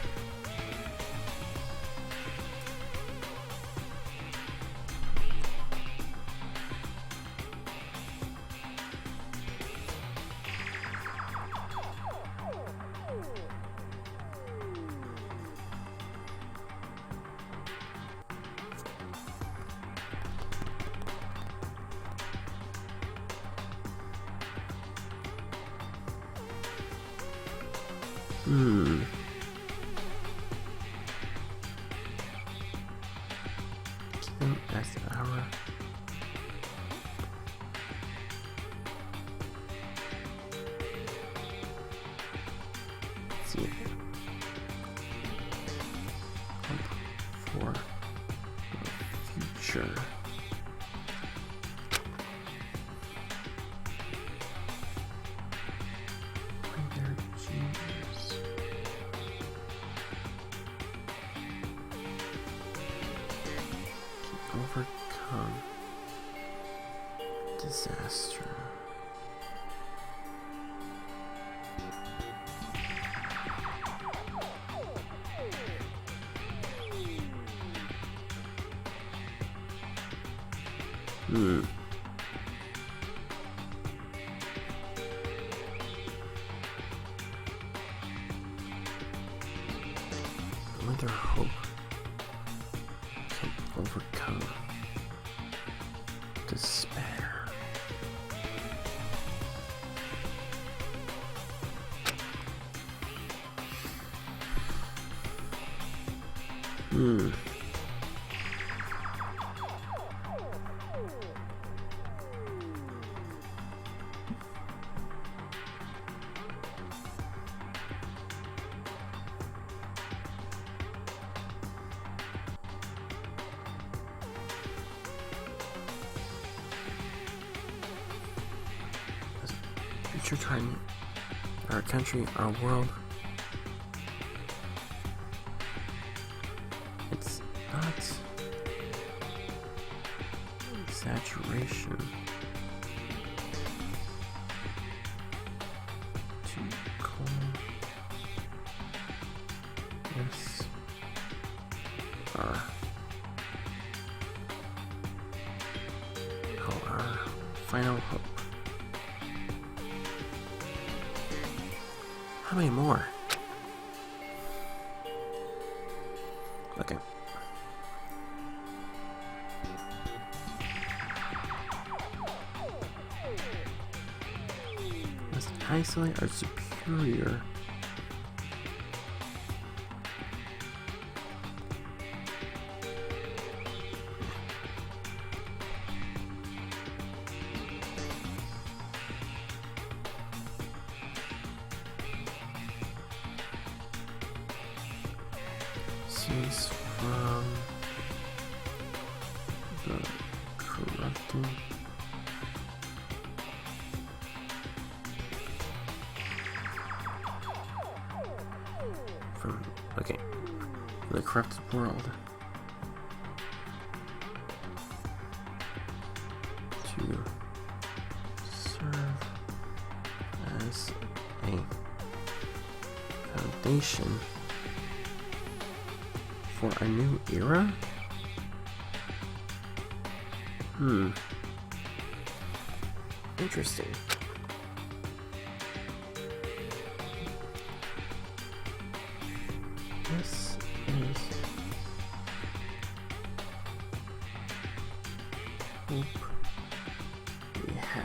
As our see it. For the future. Their genius. Overcome disaster. Only their hope can overcome despair. Future trying our country, our world. It's not exaggeration to call this our final hope. How many more? Okay. Let's isolate our superior cease from the corrupting from the corrupted world to serve as a foundation for a new era? Interesting. This is hope we have.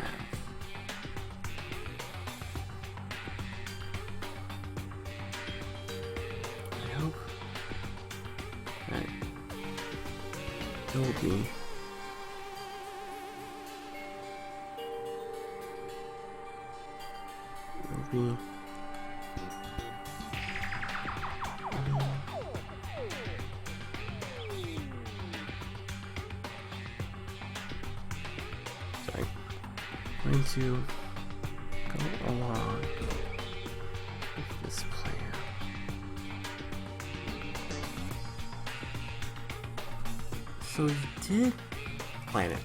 I hope that it will be going to go along with this plan. So you did plan it,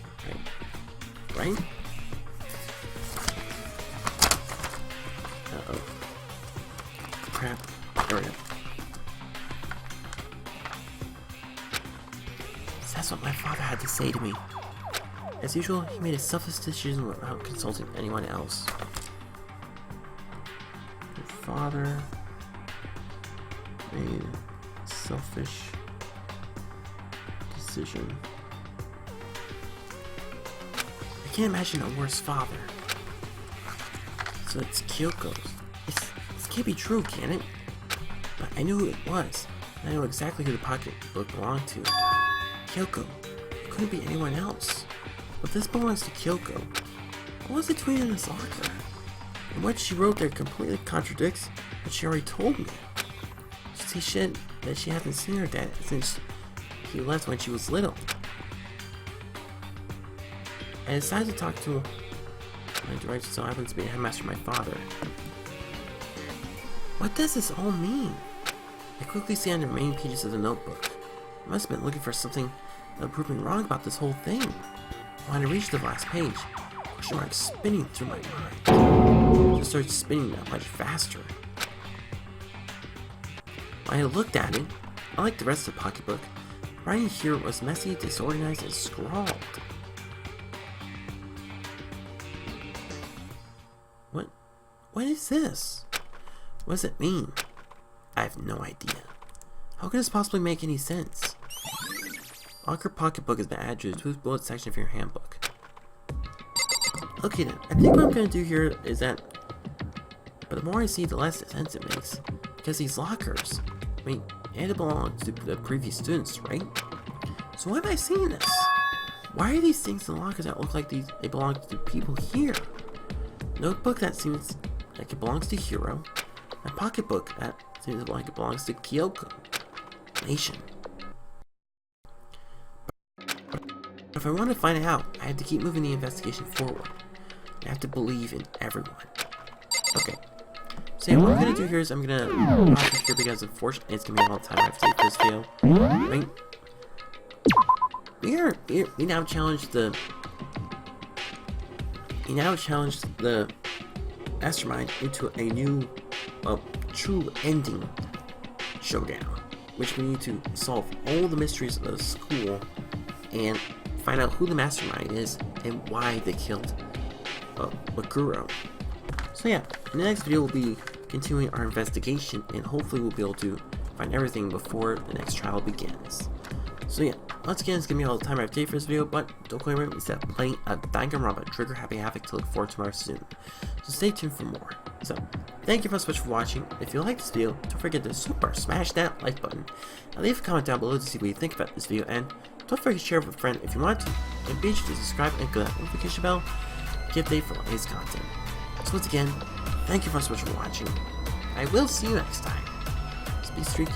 right? Uh-oh. Crap. There we go. That's what my father had to say to me. As usual, he made a selfless decision without consulting anyone else. Your father made a selfish decision. I can't imagine a worse father. So it's Kyoko's. This can't be true, can it? But I knew who it was. And I know exactly who the pocketbook belonged to. Kyoko. It couldn't be anyone else. But this belongs to Kyoko. What was it tweeted in his locker? And what she wrote there completely contradicts what she already told me. She said that she hasn't seen her dad since he left when she was little. I decided to talk to my director, so happens to be a headmaster, my father. What does this all mean? I quickly scanned the main pages of the notebook. I must have been looking for something that would prove me wrong about this whole thing. When I reached the last page, question marks spinning through my mind. It just started spinning that much faster. When I looked at it, unlike the rest of the pocketbook, writing here was messy, disorganized, and scrawled. What is this? What does it mean? I have no idea. How could this possibly make any sense? Locker pocketbook has been added to the tooth bullet section of your handbook. Okay then, I think what I'm going to do here is that, but the more I see, the less sense it makes. Because these lockers, I mean, they had to belong to the previous students, right? So why am I seeing this? Why are these things in the lockers that look like they belong to people here? Notebook that seems like it belongs to Hiro. A pocketbook that seems like it belongs to Kyoko. Nation. But if I want to find it out, I have to keep moving the investigation forward. I have to believe in everyone. Okay. So yeah, what I'm gonna do here is I'm gonna pause it here because unfortunately it's gonna be a long time I have to take this video. Right? We now challenge the mastermind into a new true ending showdown, which we need to solve all the mysteries of the school and find out who the mastermind is and why they killed Makuro. So yeah, in the next video we'll be continuing our investigation and hopefully we'll be able to find everything before the next trial begins. So yeah, once again, it's gonna be all the time I have to take for this video, but don't go anywhere, we still have plenty of Danganronpa Trigger Happy Havoc to look forward to soon. So stay tuned for more. So, thank you so much for watching. If you liked this video, don't forget to super smash that like button. And leave a comment down below to see what you think about this video, and don't forget to share it with a friend if you want to, and be sure to subscribe and click that notification bell to get updated for all latest content. So once again, thank you so much for watching. I will see you next time. Speedstreak